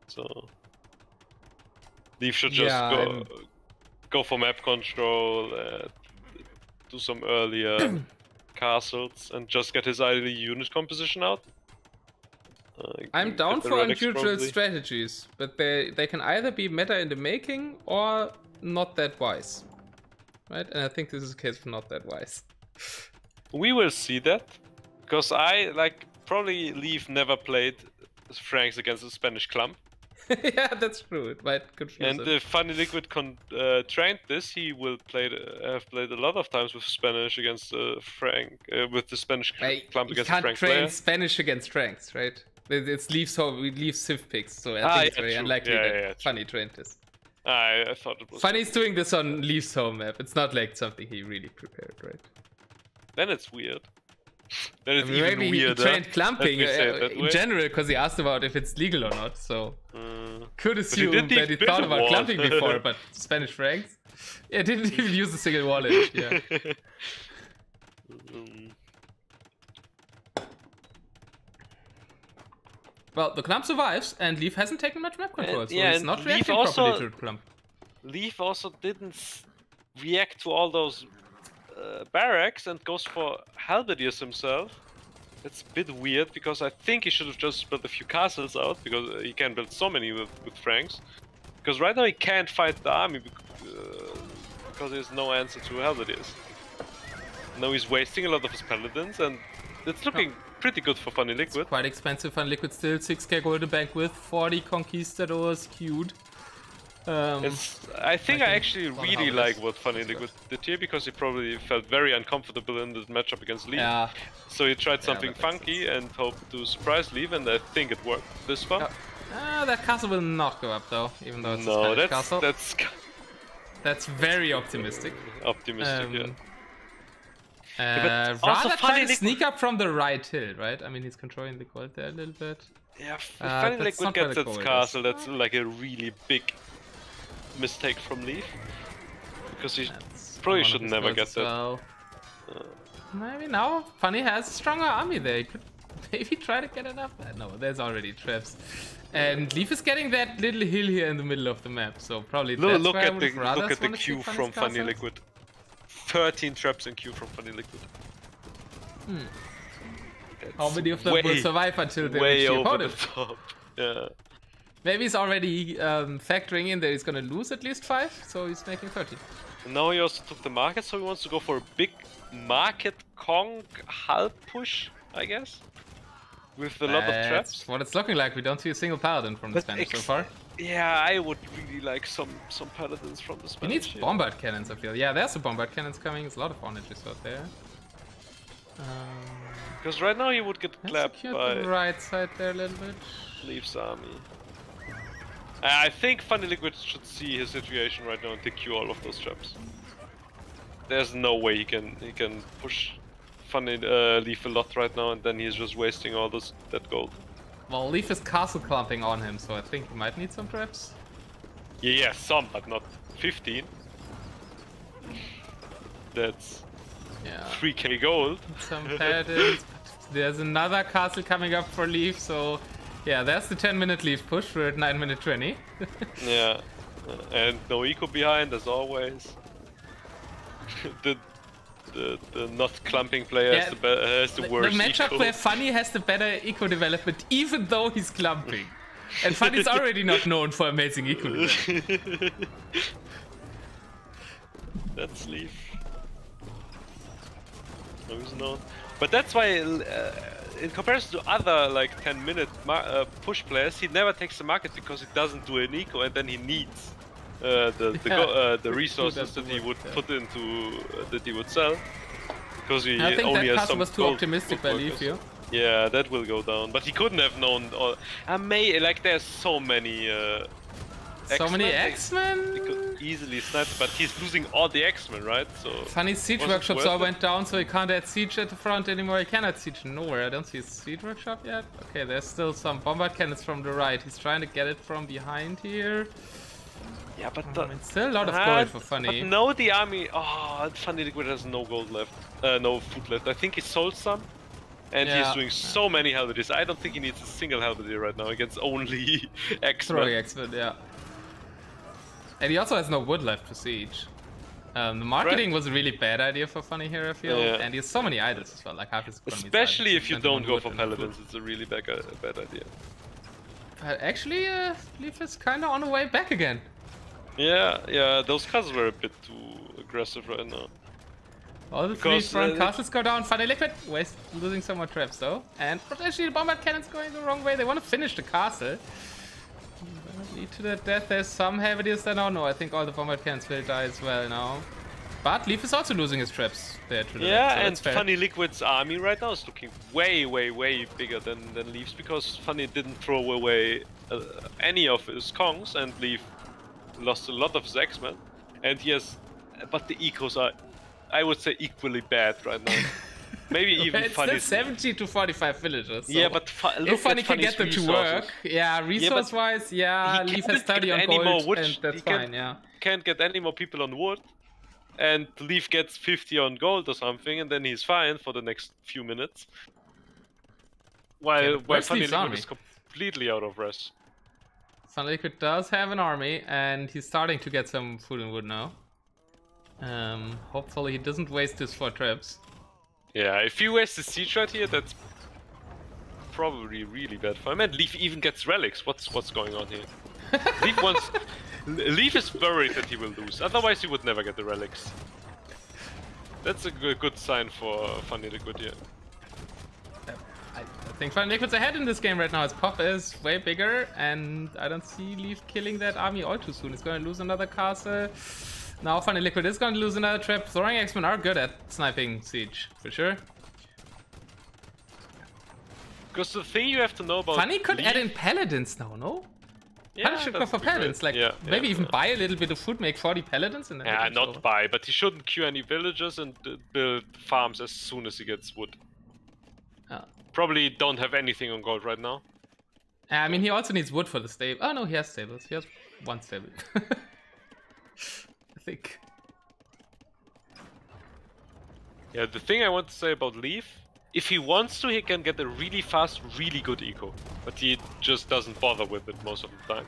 So Leaf should just go for map control, do some earlier castles, and just get his ideal unit composition out. I'm down the for relics unusual probably. strategies, but they can either be meta in the making or not that wise. Right? And I think this is the case for not that wise. We will see that, because I probably Leaf never played Franks against a Spanish clump. Yeah, that's true. It might confuse And him. if Funny Liquid trained this, he will have played a lot of times with Spanish against Frank, with the Spanish clump against the Frank train player. Spanish against Franks, right? It's Leaf's Civ picks, so I think it's very unlikely that Funny trained this. I thought it was. Funny's doing this on Leaf's home map. It's not like something he really prepared, right? Then it's weird. Then it's maybe even weirder. He trained clumping in way. general because he asked about if it's legal or not. So could assume that he thought about clumping before, but Spanish francs. Yeah, didn't even use a single wallet. Yeah. Well, the clump survives, and Leaf hasn't taken much map control, so he's not reacting properly to the clump. Leaf also didn't react to all those barracks and goes for halberdiers himself. It's a bit weird, because I think he should have just built a few castles out, because he can build so many with Franks. Because right now he can't fight the army, because there's no answer to halberdiers. Now he's wasting a lot of his paladins, and it's looking pretty good for Funny Liquid. It's quite expensive Funny Liquid still, 6k gold in bank with 40 conquistadors queued. I think I actually really like what Funny Liquid did here, because he probably felt very uncomfortable in the matchup against Leaf. Yeah. So he tried something funky and hoped to surprise Leaf, and I think it worked this far. That castle will not go up though, even though it's a Spanish castle. That's very optimistic. Optimistic, rather try to sneak up from the right hill, right? I mean, he's controlling the gold there a little bit. Yeah, if Funny Liquid gets its castle, that's like a really big mistake from Leaf. Because he probably should never get that. Well. Maybe now Funny has a stronger army there. He could maybe try to get it up. No, there's already traps. And Leaf is getting that little hill here in the middle of the map, so probably look at the queue from Funny Liquid. 13 traps in queue from Funny Liquid. How many of them will survive until they reach the over opponent? The top. Yeah. Maybe he's already factoring in that he's gonna lose at least 5, so he's making 13. And now he also took the market, so he wants to go for a big market conk hull push, I guess. With a lot of traps. That's what it's looking like. We don't see a single paladin from the Spanish so far. Yeah, I would really like some paladins from the Spanish. He needs bombard cannons, I feel. Yeah, there's the bombard cannons coming. There's a lot of oranges out there. Because right now he would get clapped by the right side there a little bit. Leaf's army. I think Funny Liquid should see his situation right now and take all of those traps. There's no way he can push Funny Leaf a lot right now, and then he's just wasting all that gold. Well, Leaf is castle clumping on him, so I think he might need some traps. Yeah, some, but not 15. That's 3k gold. Some paladins. There's another castle coming up for Leaf, so yeah, there's the 10-minute Leaf push. We're at 9 minute 20. Yeah, and no eco behind as always. the not clumping player has the worst The matchup eco. where Funny has the better eco development, even though he's clumping. And Funny's already not known for amazing eco development. That's Leaf. No, he's not. But that's why, in comparison to other like 10-minute push players, he never takes the market because he doesn't do an eco, and then he needs the resources that he would put into that he would sell, because he I think only that has some was too optimistic by Leaf here. Yeah, that will go down. But he couldn't have known. Like there's so many. X-Men? He could easily snipe, but he's losing all the X-Men, right? So Funny's siege workshops all went down, so he can't add siege at the front anymore. He cannot siege nowhere. I don't see a siege workshop yet. Okay, there's still some bombard cannons from the right. He's trying to get it from behind here. Yeah, but it's still a lot of gold for Funny. But no, the army. Oh, Funny Liquid has no gold left. No food left. I think he sold some. And he's doing so many halberdiers. I don't think he needs a single halberdier right now against only X-Men. Throwing X-Men, yeah. And he also has no wood left for siege. The marketing was a really bad idea for Funny here, I feel. Yeah. And he has so many idols as well, like half his economy. Especially if you don't go for paladins, it's a really bad idea. But actually, Leaf is kind of on the way back again. Yeah, those castles were a bit too aggressive right now. All the three front castles go down. Funny Liquid losing some more traps though. And potentially the bombard cannon's going the wrong way. They want to finish the castle. Lead to the death. There's some halberdiers there now. No, I think all the bombard cannons will die as well now. But Leaf is also losing his traps there to the left, so and Funny Liquid's army right now is looking way bigger than Leaf's, because Funny didn't throw away any of his Kongs, and Leaf lost a lot of his X-Men, and he has, but the ecos are, I would say, equally bad right now. Maybe even it's Funny. still 70 to 45 villagers. So yeah, but look if Funny at can get them to work, yeah, resource-wise, yeah, he Leaf has can't 30 get on any more gold, wood. and that's fine, yeah. Can't get any more people on wood, and Leaf gets 50 on gold or something, and then he's fine for the next few minutes. While Funny Liquid is completely out of rest. Funny Liquid does have an army, and he's starting to get some food and wood now. Hopefully he doesn't waste this for traps. Yeah, if he wastes the siege right here, that's probably really bad for him. And Leaf even gets relics. What's going on here? Leaf is worried that he will lose. Otherwise, he would never get the relics. That's a good sign for Funny Liquid here. I think Funny Liquid's ahead in this game right now. His pop is way bigger, and I don't see Leaf killing that army all too soon. He's going to lose another castle. Now Funny Liquid is going to lose another trap. Throwing X-Men are good at sniping siege, for sure. Because the thing you have to know about Funny could Leaf, add in paladins now, no? yeah, Funny should go for paladins, like maybe even buy a little bit of food, make 40 paladins, and then yeah, not buy, but he shouldn't queue any villagers and build farms as soon as he gets wood. Probably don't have anything on gold right now. I mean, he also needs wood for the stable. Oh no, he has stables. He has one stable. I think. Yeah, the thing I want to say about Leaf, if he wants to, he can get a really fast, really good eco. But he just doesn't bother with it most of the time.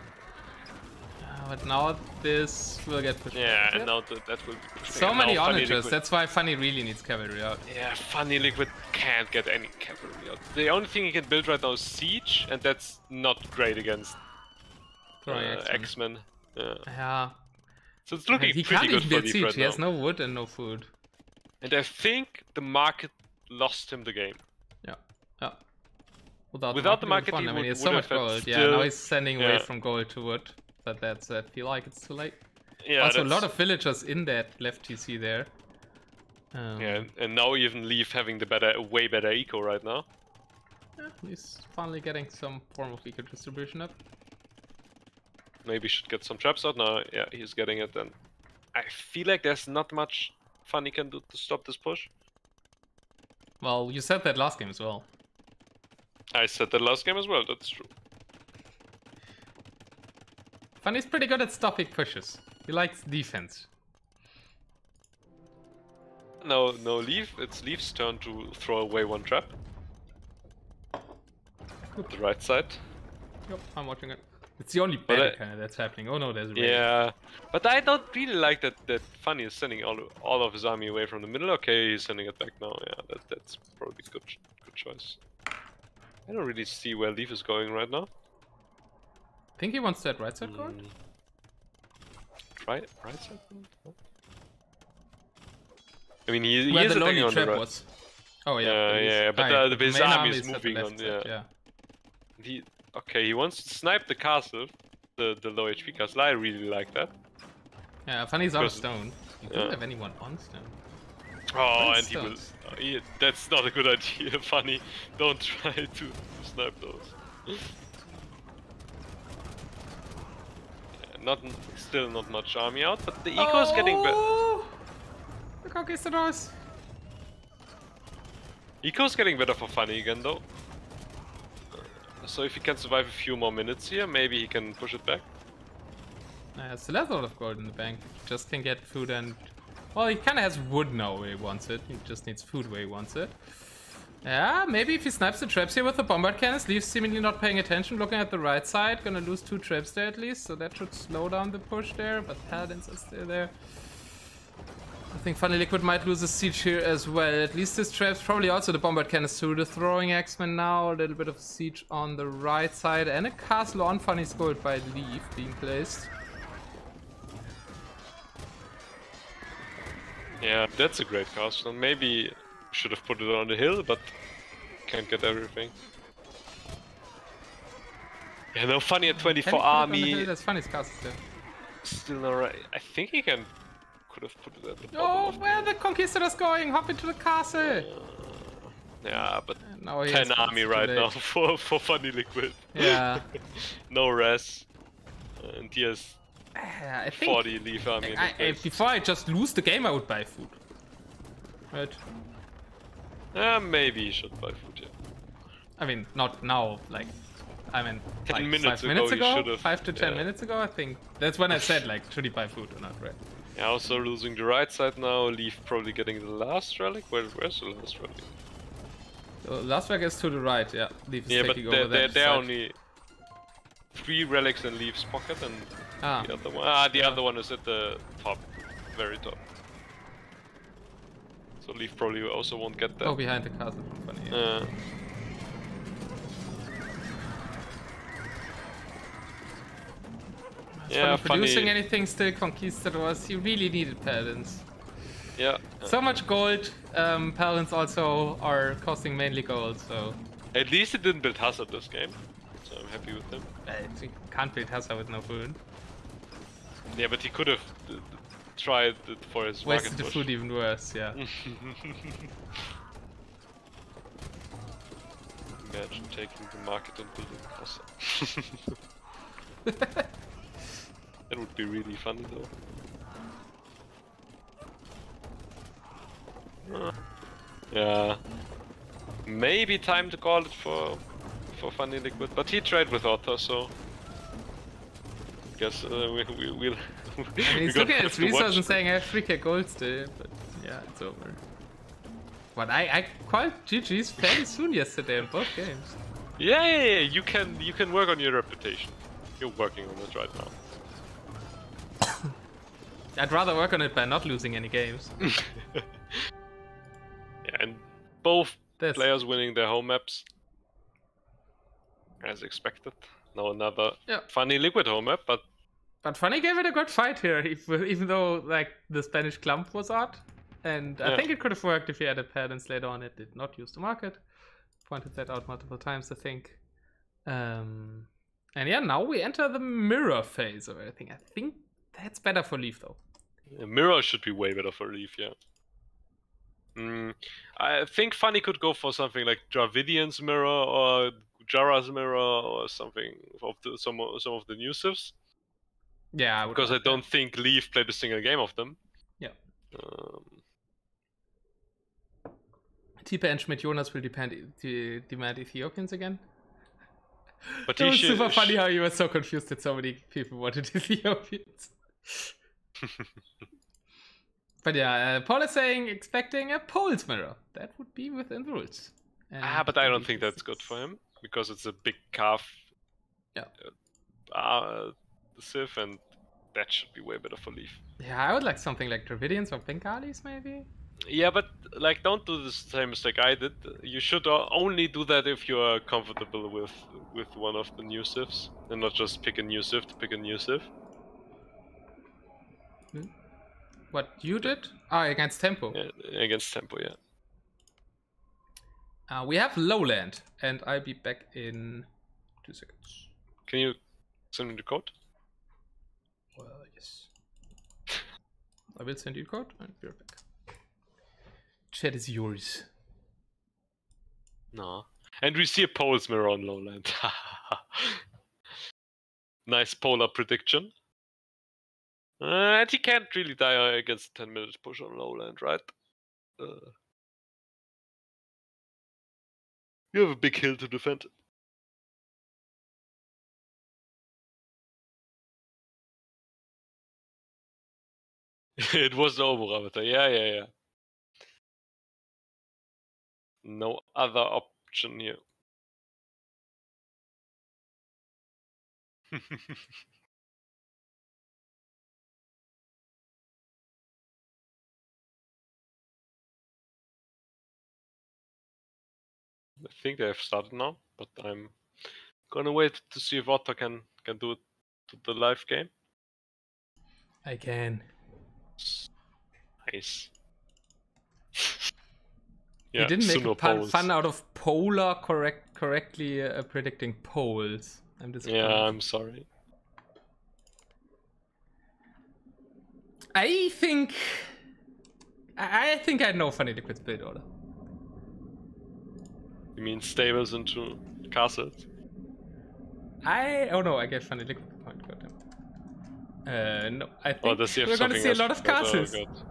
But now this will get pushed. Yeah, and now that will be pushed. So many onagers, that's why Funny really needs cavalry out. Yeah, Funny Liquid can't get any cavalry out. The only thing he can build right now is Siege, and that's not great against X-Men. Yeah. So it's looking pretty good for Leaf right now. He has no wood and no food. And I think the market lost him the game. Yeah, yeah. Without the market, I mean, he has so much gold. Yeah, now he's sending away from gold to wood. But that's, I feel like it's too late. Yeah, also, a lot of villagers in that left TC there. Yeah, and now even Leaf having the way better eco right now. Yeah, he's finally getting some form of eco distribution up. Maybe should get some traps out now. Yeah, he's getting it. Then I feel like there's not much Funny can do to stop this push. Well, you said that last game as well. I said that last game as well. That's true. Funny's pretty good at stopping pushes. He likes defense. No, Leaf. It's Leaf's turn to throw away one trap. Good. The right side. Yep, I'm watching it. It's the only better kind of that's happening. Oh no, there's a raid. Yeah, but I don't really like that Funny is sending all of his army away from the middle. Okay, he's sending it back now. Yeah, that's probably good choice. I don't really see where Leaf is going right now. I think he wants that right side guard. Right side guard? I mean, he where is the attacking lonely on trap the right. was. Oh yeah. Yeah, but his army is moving on. Yeah. Okay, he wants to snipe the castle, the low HP castle. I really like that. Yeah, Funny's on stone. You don't have anyone on stone. Oh, and he will. That's not a good idea, Funny. Don't try to snipe those. Still not much army out, but the eco is getting better. The conquistadors. Eco is getting better for Funny again, though. So if he can survive a few more minutes here, maybe he can push it back. Still has a lot of gold in the bank. Just can get food and... Well, he kind of has wood now where he wants it. He just needs food where he wants it. Yeah, maybe if he snipes the traps here with the bombard cannons, Leaf's seemingly not paying attention, looking at the right side. Gonna lose 2 traps there at least, so that should slow down the push there, but paladins are still there. I think Funny Liquid might lose a siege here as well. At least his traps, probably also the bombard cannons too. The throwing X-Men now, a little bit of siege on the right side, and a castle on Funny's gold by Leaf being placed. Yeah, that's a great castle. Maybe should have put it on the hill, but can't get everything. Yeah, no, Funny at 24 army. That's Funny's castle there. Still not right. I think he could have put it at the bottom. Oh, where are the conquistadors going? Hop into the castle! Yeah, but now 10 army right now for Funny Liquid. Yeah. No res. And he has I think 40 Leaf army. before I just lose the game, I would buy food. Right? Maybe you should buy food, yeah. I mean, not now, like, I mean, 10 like minutes 5 minutes ago, ago? 5 to 10 minutes ago, I think. That's when I said, like, should he buy food or not, right? Yeah, also losing the right side now, Leaf probably getting the last relic. Where's the last relic? So last relic is to the right, yeah. Leaf is Yeah, but taking over that there are side. only 3 relics in Leaf's pocket, and the other one. The other one is at the top, very top. So Leaf probably also won't get that. Oh, behind the castle. Funny. Yeah, producing anything still conquistadors. You really needed paladins. Yeah. So much gold. Paladins also are costing mainly gold, so. At least he didn't build Hazard this game, so I'm happy with him. He can't build Hazard with no food. Yeah, but he could have tried it for his wasted market the push. food even worse, yeah. Imagine taking the market and building Hazard. That would be really funny though. Yeah. Maybe time to call it for Funny Liquid, but he tried with Otter, so guess we'll. I mean, he's looking at his resources and saying I have 3k gold still, but yeah, it's over. But I called GG's fairly soon yesterday in both games. Yeah, you can work on your reputation. You're working on it right now. I'd rather work on it by not losing any games. Yeah, and both players winning their home maps. As expected. Now another Funny Liquid home map, but Funny gave it a good fight here, even though like the Spanish clump was odd. And I think it could have worked if he had a paladins later on. It did not use the market. Pointed that out multiple times, I think. And yeah, now we enter the mirror phase of everything. I think that's better for Leaf though. Mirror should be way better for Leaf, yeah. I think Funny could go for something like Dravidian's Mirror or Jara's Mirror or something of some of the new civs. Yeah, because I don't think Leaf played a single game of them. Yeah. Tipe and Schmidt Jonas will demand Ethiopians again. But it was super funny how you were so confused that so many people wanted Ethiopians. But yeah, Paul is saying expecting a Pole's mirror. That would be within the rules. But I don't think that's good for him because it's a big calf. Yeah. Civ, and that should be way better for Leaf. Yeah, I would like something like Dravidians or Bengalis maybe. Yeah, but like don't do the same mistake I did. You should only do that if you are comfortable with one of the new civs, and not just pick a new civ to pick a new civ. What you did? Against Tempo. Yeah, against Tempo, yeah. We have Lowland, and I'll be back in 2 seconds. Can you send me the code? Well, yes. I will send you the code and be right back. Chat is yours. No. And we see a Pole's mirror on Lowland. Nice polar prediction. And he can't really die against 10 minutes push on Lowland, right? You have a big hill to defend. It was the Oberavatar, yeah. No other option here. I think they have started now, but I'm gonna wait to see if Otto can do it to the live game. I can. Nice. Yeah, you didn't make fun out of polar correctly predicting poles. I'm disappointed. Yeah, I'm sorry. I think I know Funny Liquid's build order. You mean stables into castles? Oh no, I gave Funny Liquid the point. Goddamn. No, I Or think does he have we're gonna something see a else lot of prepared? castles. Oh, God.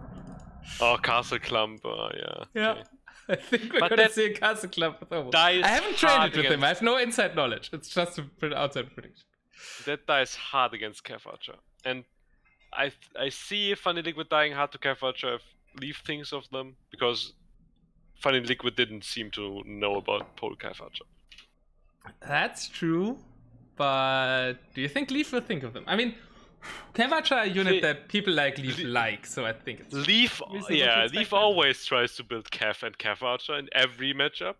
Oh, Castle Clump. Yeah. Yeah. Okay. I think we're But gonna that see a castle club with Omo. dies I haven't hard traded with him. against- I have no inside knowledge. It's just an outside prediction. That dies hard against Cav Archer. And I see Funny Liquid dying hard to Cav Archer if Leaf thinks of them, because Funny Liquid didn't seem to know about Pole Cav Archer. That's true, but do you think Leaf will think of them? I mean, Cav Archer are a unit that people like Leaf like, so I think it's Leaf, reasonable to yeah, expect Leaf that. always tries to build Cav and Cav Archer in every matchup.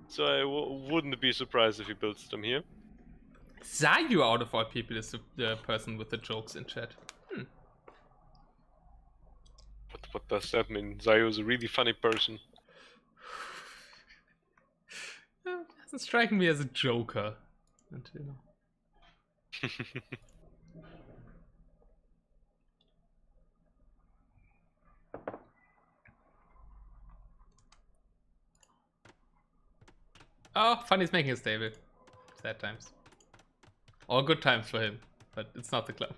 So I wouldn't be surprised if he builds them here. Zayu, out of all people, is the person with the jokes in chat. What does that mean? Zayu is a really funny person. Doesn't strike me as a joker. Until Oh, Funny's making a stable. Sad times. All good times for him, but it's not the club.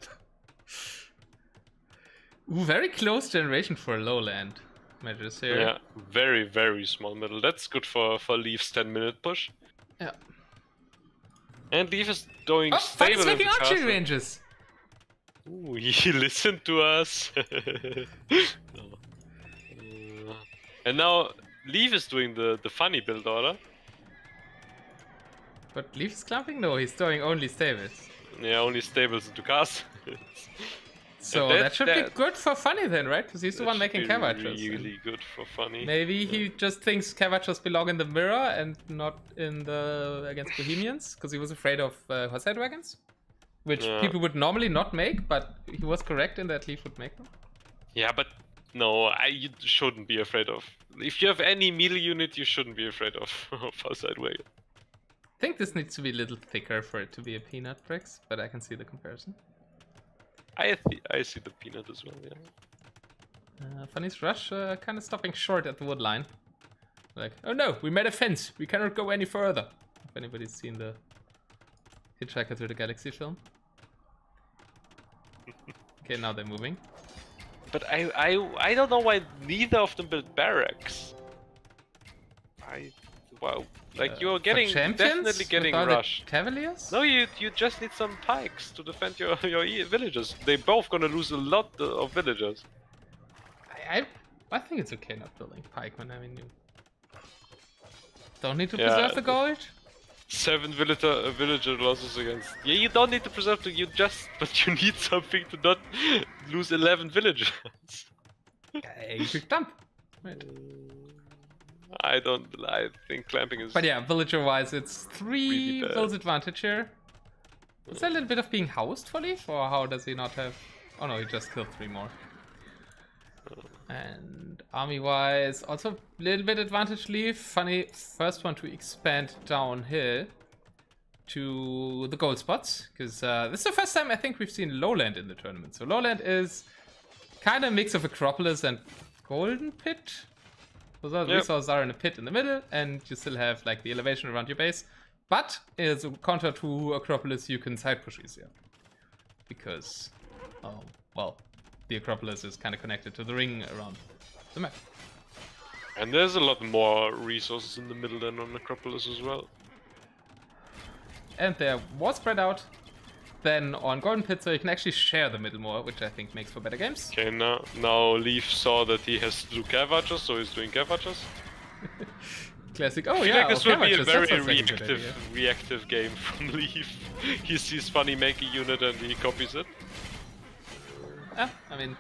Ooh, very close generation for a lowland measures here. Yeah, very, very small middle. That's good for Leaf's 10-minute push. Yeah. And Leaf is doing Oh, stable Funny's making into archery castle. ranges. Ooh, he listened to us. And now Leaf is doing the funny build order. But Leaf is clumping? No, he's doing only stables. Yeah, only stables into castles. So that should be good for Funny then, right? Because he's the one making Cav Archers. Really good for Funny. Maybe he just thinks Cav Archers belong in the mirror and not in the against Bohemians, because he was afraid of Horsehead Dragons, which people would normally not make, but he was correct in that Leaf would make them. Yeah, but no, you shouldn't be afraid of. If you have any melee unit, you shouldn't be afraid of Horsehead Wagon. I think this needs to be a little thicker for it to be a peanut bricks, but I can see the comparison. I see the peanut as well, yeah. Funny's rush kind of stopping short at the wood line. Like, oh no, we made a fence. We cannot go any further. If anybody's seen the Hitchhiker to the Galaxy film. Okay, now they're moving. But I don't know why neither of them built barracks. Wow, like you're getting definitely getting rushed. Cavaliers? No, you just need some pikes to defend your villagers. They're both gonna lose a lot of villagers. I think it's okay not building pikemen. I mean, you don't need to preserve the gold. 7 villager losses against. Yeah, you don't need to preserve but you need something to not lose 11 villagers. You could dump. Right. I think clamping is. But yeah, villager-wise, it's 3 really vills advantage here. Is there a little bit of being housed for Leaf, or how does he not have? Oh no, he just killed 3 more. And army-wise, also a little bit advantage Leaf. Funny, first one to expand downhill to the gold spots, because this is the first time I think we've seen lowland in the tournament. So lowland is kind of a mix of Acropolis and Golden Pit. So the resources are in a pit in the middle, and you still have like the elevation around your base. But as a counter to Acropolis, you can side push easier. Because, well, the Acropolis is kind of connected to the ring around the map. And there's a lot more resources in the middle than on Acropolis as well. And they're more spread out than on Golden Pit, so you can actually share the middle more, which I think makes for better games. Okay, now Leaf saw that he has to do Cav Archers, so he's doing Cav Archers. Classic. Oh I feel yeah, like this will be a very like reactive game from Leaf. He sees Funny make a unit and he copies it. I mean,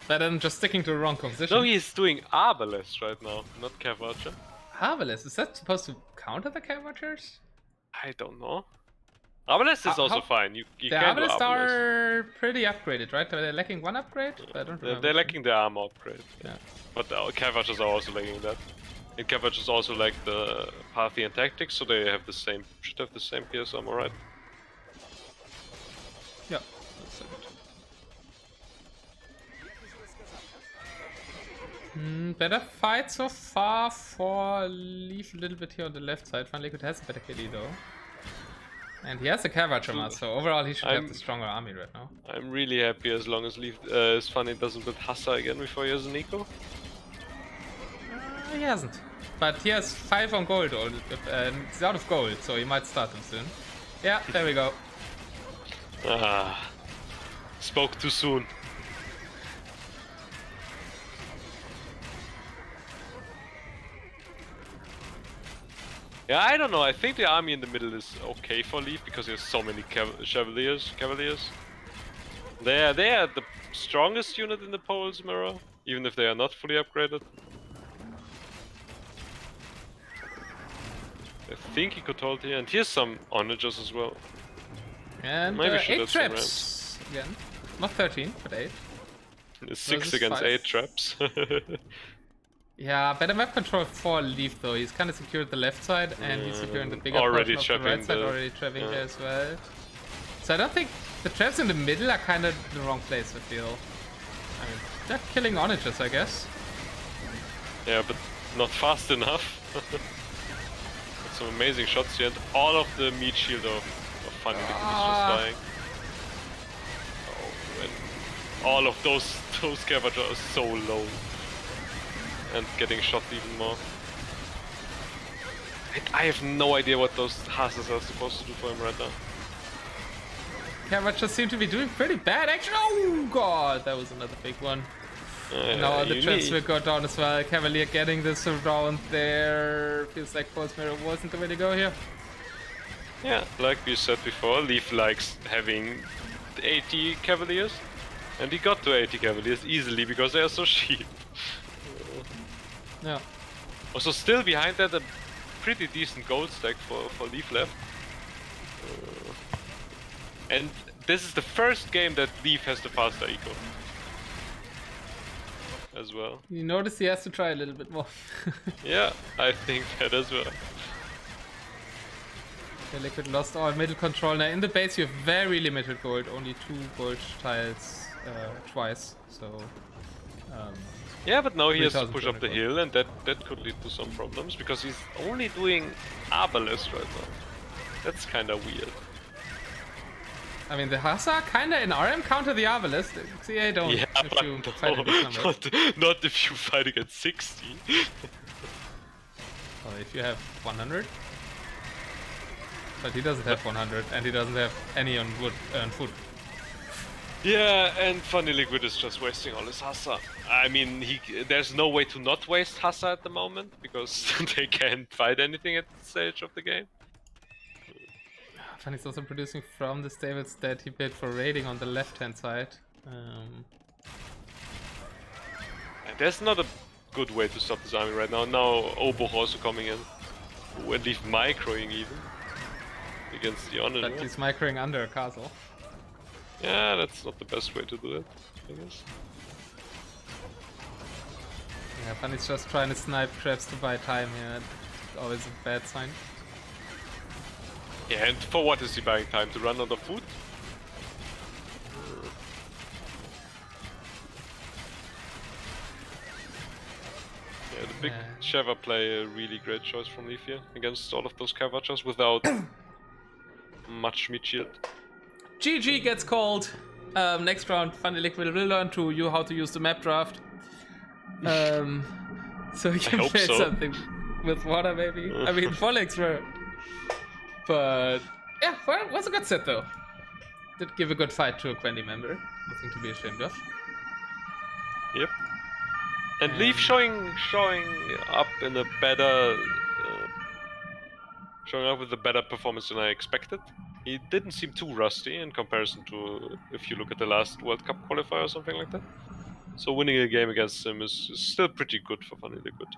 better than just sticking to the wrong composition. No, he's doing Arbalest right now, not Cav Archer. Arbalest, is that supposed to counter the Cav Archers? I don't know. Arbalest is also fine. You the can do Arbalest Arbalest. are pretty upgraded, right? They're lacking 1 upgrade? I don't remember. They're lacking the armor upgrade. Yeah. But the Cav Archers are also lacking that. And Cav Archers also like the Parthian tactics, so they have the same, should have the same PS armor, right? Yeah, that's so good. Better fight so far for Leaf a little bit here on the left side. Finally, could has a better KD though. And he has a cavalry armor, so overall he should have the stronger army right now. I'm really happy as long as as Funny doesn't build Hassa again before he has an eco. He hasn't. But he has 5 on gold, or he's out of gold, so he might start him soon. Yeah, there we go. Ah, spoke too soon. Yeah, I don't know. I think the army in the middle is okay for Leaf because he has so many cavaliers. They are the strongest unit in the Poles mirror, even if they are not fully upgraded. I think he could hold here, and here's some onagers as well. And maybe 8 traps again. Not 13, but 8. 6 against 5. 8 traps. Yeah, better map control for Leaf though. He's kind of secured the left side, and he's securing the bigger portion of the right side, already trapping there as well. So I don't think the traps in the middle are kind of the wrong place, I feel. I mean, they're killing onagers, I guess. Yeah, but not fast enough. Some amazing shots here, and all of the meat shield of Funny Liquid is just dying. Oh, and all of those scavengers are so low. And getting shot even more. I have no idea what those Hasses are supposed to do for him right now. Scavengers seem to be doing pretty bad actually. Oh god, that was another big one. Now all the traps will go down as well. Cavalier getting this around there. Feels like Pulse Mirror wasn't the way to go here. Yeah, like we said before, Leaf likes having 80 Cavaliers. And he got to 80 Cavaliers easily because they are so cheap. Yeah. Also, still behind that, a pretty decent gold stack for Leaf left. And this is the first game that Leaf has the faster eco. As well. You notice he has to try a little bit more. Yeah, I think that as well. The Liquid lost all middle control. Now in the base you have very limited gold, only 2 gold tiles twice, so... yeah, but now he has to push up the hill, and that could lead to some problems, because he's only doing Arbalest right now. That's kinda weird. I mean, the Hassa kinda in RM counter the Arbalest. CA don't yeah, if you fight against numbers. Not if you fight against 60. Well, if you have 100. But he doesn't have 100, and he doesn't have any on foot. Yeah, and Funny Liquid is just wasting all his Hassa. I mean, there's no way to not waste Hassa at the moment, because they can't fight anything at this stage of the game. Funny's also producing from the stables that he built for raiding on the left-hand side. And there's not a good way to stop this army right now. Now Oboch also coming in. And Leaf microing even. Against the Onager. But he's microing under a castle. Yeah, that's not the best way to do it, I guess. Yeah, Funny's just trying to snipe traps to buy time here. Always a bad sign. Yeah, and for what is he buying time? To run out of food? Yeah, the big Sheva play a really great choice from Leaf here against all of those Cavachas without much meat shield. GG gets called. Next round, Funny Liquid will learn how to use the map draft. So he can play something with water, maybe. I mean, 4 legs were. But yeah, well, was a good set though. Did give a good fight to a Quendi member. Nothing to be ashamed of. Yep. And Leaf showing up in a better, showing up with a better performance than I expected. He didn't seem too rusty in comparison to if you look at the last World Cup qualifier or something like that. So winning a game against him is still pretty good for Funny Liquid.